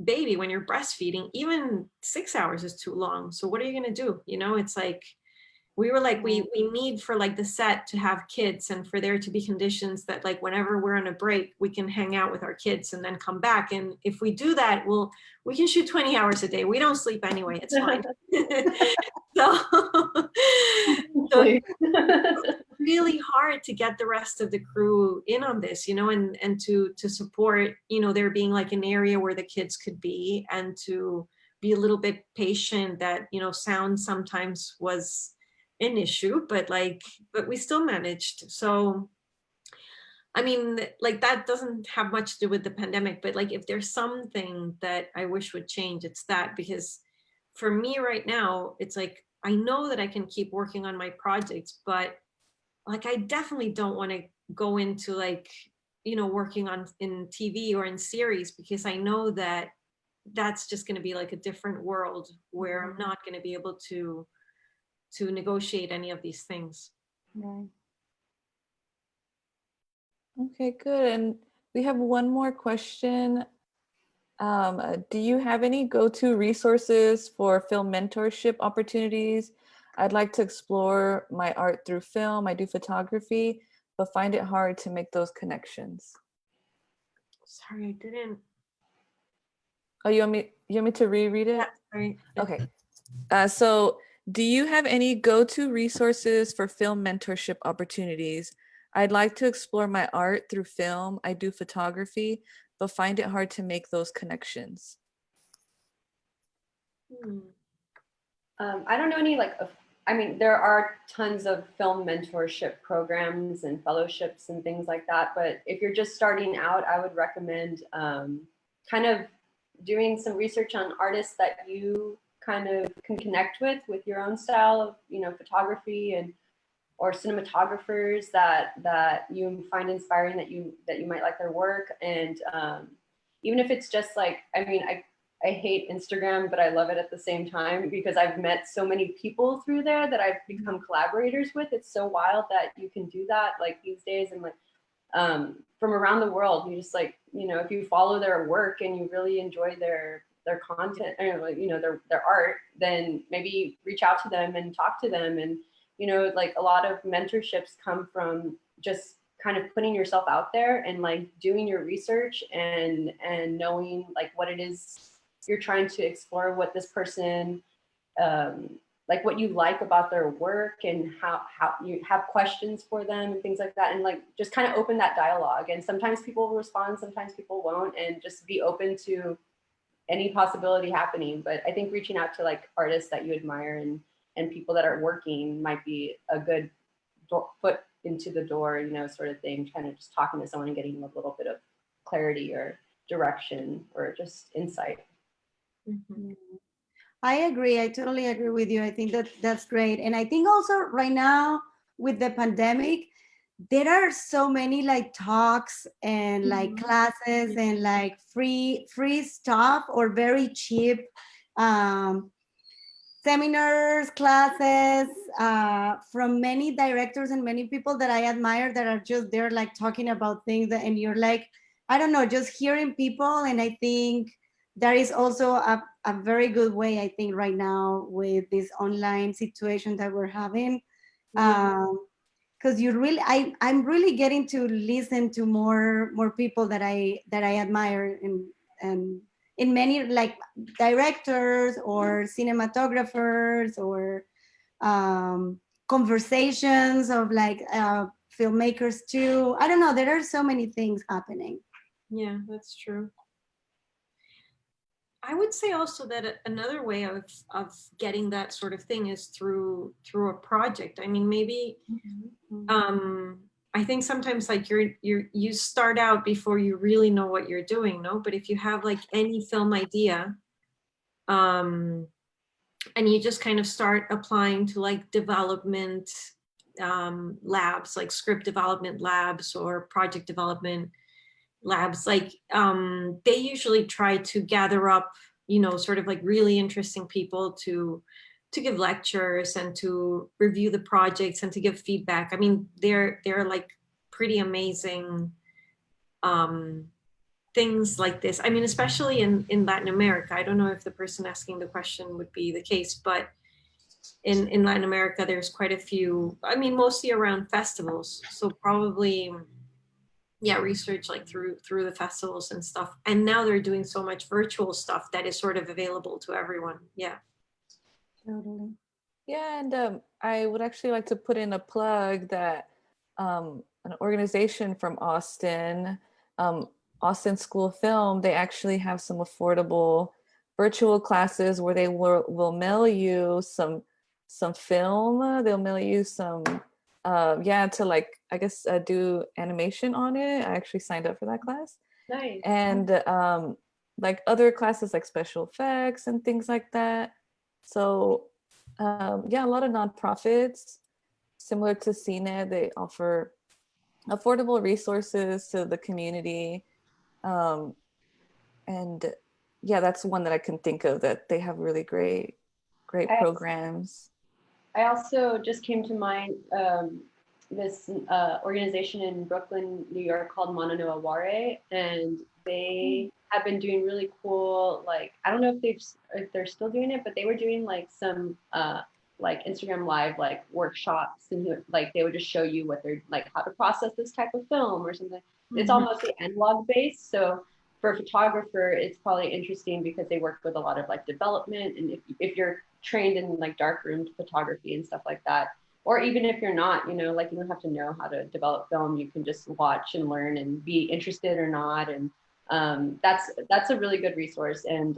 baby, when you're breastfeeding, even 6 hours is too long. So what are you going to do? You know, it's like, we were like, we need for like the set to have kids, and for there to be conditions that like whenever we're on a break, we can hang out with our kids and then come back. And if we do that, we can shoot 20 hours a day. We don't sleep anyway. It's fine. so it's really hard to get the rest of the crew in on this, you know, and to support, you know, there being like an area where the kids could be, and to be a little bit patient that, you know, sound sometimes was an issue, but we still managed. So I mean, like, that doesn't have much to do with the pandemic, but like, if there's something that I wish would change, it's that. Because for me right now, it's like, I know that I can keep working on my projects, but like, I definitely don't want to go into like, you know, working on in TV or in series, because I know that that's just going to be like a different world where I'm not going to be able to negotiate any of these things. Right. Okay, good. And we have one more question. Do you have any go-to resources for film mentorship opportunities? I'd like to explore my art through film. I do photography, but find it hard to make those connections. Sorry, I didn't. Oh, you want me to reread it? Yeah, sorry. Okay. So do you have any go-to resources for film mentorship opportunities? I'd like to explore my art through film. I do photography, but find it hard to make those connections. I don't know any like I mean, there are tons of film mentorship programs and fellowships and things like that. But if you're just starting out, I would recommend kind of doing some research on artists that you kind of can connect with your own style of, you know, photography, and or cinematographers that you find inspiring, that you might like their work. And even if it's just like, I mean, I hate Instagram, but I love it at the same time, because I've met so many people through there that I've become collaborators with. It's so wild that you can do that like these days, and like from around the world. You just like, you know, if you follow their work and you really enjoy their content, or, you know, their art, then maybe reach out to them and talk to them. And, you know, like a lot of mentorships come from just kind of putting yourself out there and like doing your research and knowing like what it is you're trying to explore, what this person, like what you like about their work, and how you have questions for them and things like that. And like, just kind of open that dialogue. And sometimes people will respond, sometimes people won't, and just be open to any possibility happening. But I think reaching out to like artists that you admire and people that are working might be a good foot into the door, you know, sort of thing. Kind of just talking to someone and getting a little bit of clarity or direction or just insight. Mhm. I agree. I totally agree with you. I think that that's great. And I think also right now with the pandemic, there are so many like talks and like classes and like free stuff or very cheap seminars, classes from many directors and many people that I admire, that are just there like talking about things that, and you're like, I don't know, just hearing people. And I think that is also a very good way, I think, right now with this online situation that we're having. Because you really, I'm really getting to listen to more people that I admire, and in many like directors or cinematographers, or conversations of like filmmakers too. I don't know, there are so many things happening. Yeah, that's true. I would say also that another way of getting that sort of thing is through a project. I mean, maybe I think sometimes like you start out before you really know what you're doing, no? But if you have like any film idea, and you just kind of start applying to like development labs, like script development labs or project development labs, like they usually try to gather up, you know, sort of like really interesting people to give lectures and to review the projects and to give feedback. I mean, they're like pretty amazing things like this. I mean, especially in Latin America. I don't know if the person asking the question would be the case, but in Latin America, there's quite a few, I mean, mostly around festivals. So probably, yeah, research like through the festivals and stuff. And now they're doing so much virtual stuff that is sort of available to everyone. Yeah. Totally. Yeah, and I would actually like to put in a plug that an organization from Austin, Austin School of Film, they actually have some affordable virtual classes where they will mail you some film. They'll mail you some, to like, I guess, do animation on it. I actually signed up for that class. Nice. And like other classes like special effects and things like that. So a lot of nonprofits similar to Cine, they offer affordable resources to the community. And yeah, that's one that I can think of, that they have really great programs. I also just came to mind this organization in Brooklyn, New York called Mananoa Ware, and they have been doing really cool, like, I don't know if they're still doing it, but they were doing like some like Instagram live like workshops, and like they would just show you what they're like, how to process this type of film or something. It's all mostly analog based, so for a photographer it's probably interesting because they work with a lot of like development, and if you're trained in like darkroom photography and stuff like that, or even if you're not, you know, like you don't have to know how to develop film, you can just watch and learn and be interested or not. And That's a really good resource, and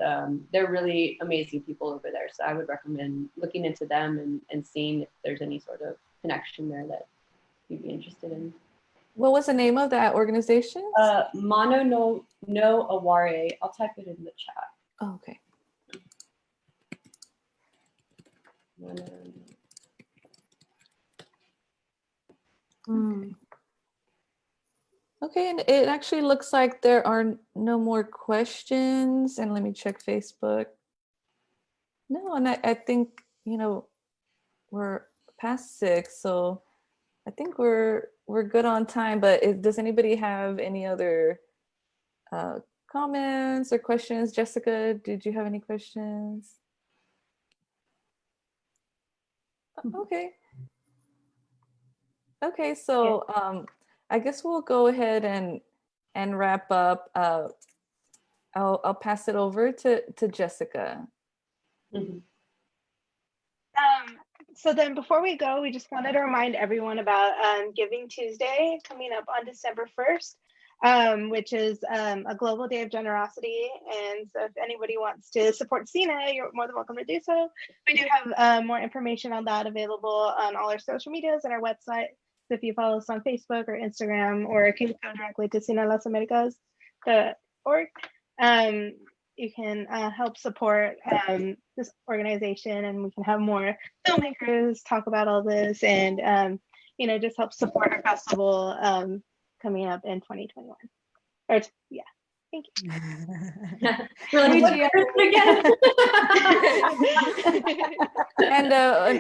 they're really amazing people over there. So I would recommend looking into them and seeing if there's any sort of connection there that you'd be interested in. What was the name of that organization? Mono no Aware. I'll type it in the chat. Oh, okay. Mm. Okay, and it actually looks like there are no more questions. And let me check Facebook. No, and I think, we're past 6, so I think we're good on time. But does anybody have any other comments or questions? Jessica, did you have any questions? Okay. Okay, so I guess we'll go ahead and wrap up. I'll pass it over to Jessica. Mhm. So then before we go, we just wanted to remind everyone about Giving Tuesday coming up on December 1st, which is a global day of generosity. And so if anybody wants to support Cina, you're more than welcome to do so. We do have more information on that available on all our social medias and our website. So if you follow us on Facebook or Instagram, or can go directly to Cine Las Americas.org, you can help support this organization, and we can have more filmmakers talk about all this, and just help support our festival coming up in 2021. Yeah, thank you. We're like, Reaching And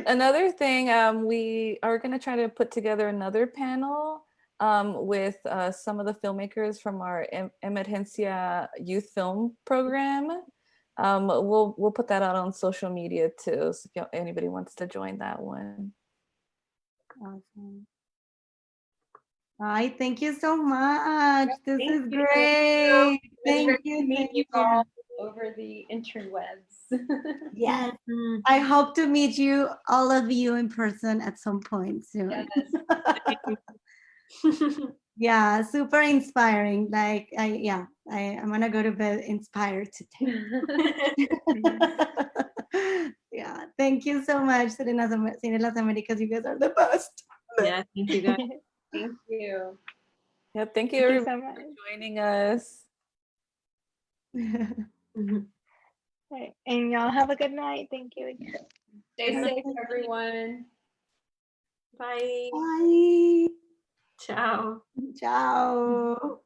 another thing, we are going to try to put together another panel with some of the filmmakers from our Emergencia Youth Film Program. We'll put that out on social media too, so if anybody wants to join that one. Awesome. Hi, thank you so much. This Thank is you. great. Really Thank great you. to meet Thank you you. all over the interwebs. Yes. Mhm. I hope to meet you, all of you, in person at some point soon. Yes. Yeah, super inspiring. Like, I'm gonna go to bed inspired today. Yeah, thank you so much, Cine Las Americas. You guys are the best. Yeah, thank you guys. Thank you. Yep, thank you Thank you everybody so much. for joining us. Mhm. All right, and y'all have a good night. Thank you again. Stay safe, everyone. Bye. Bye. Ciao. Ciao.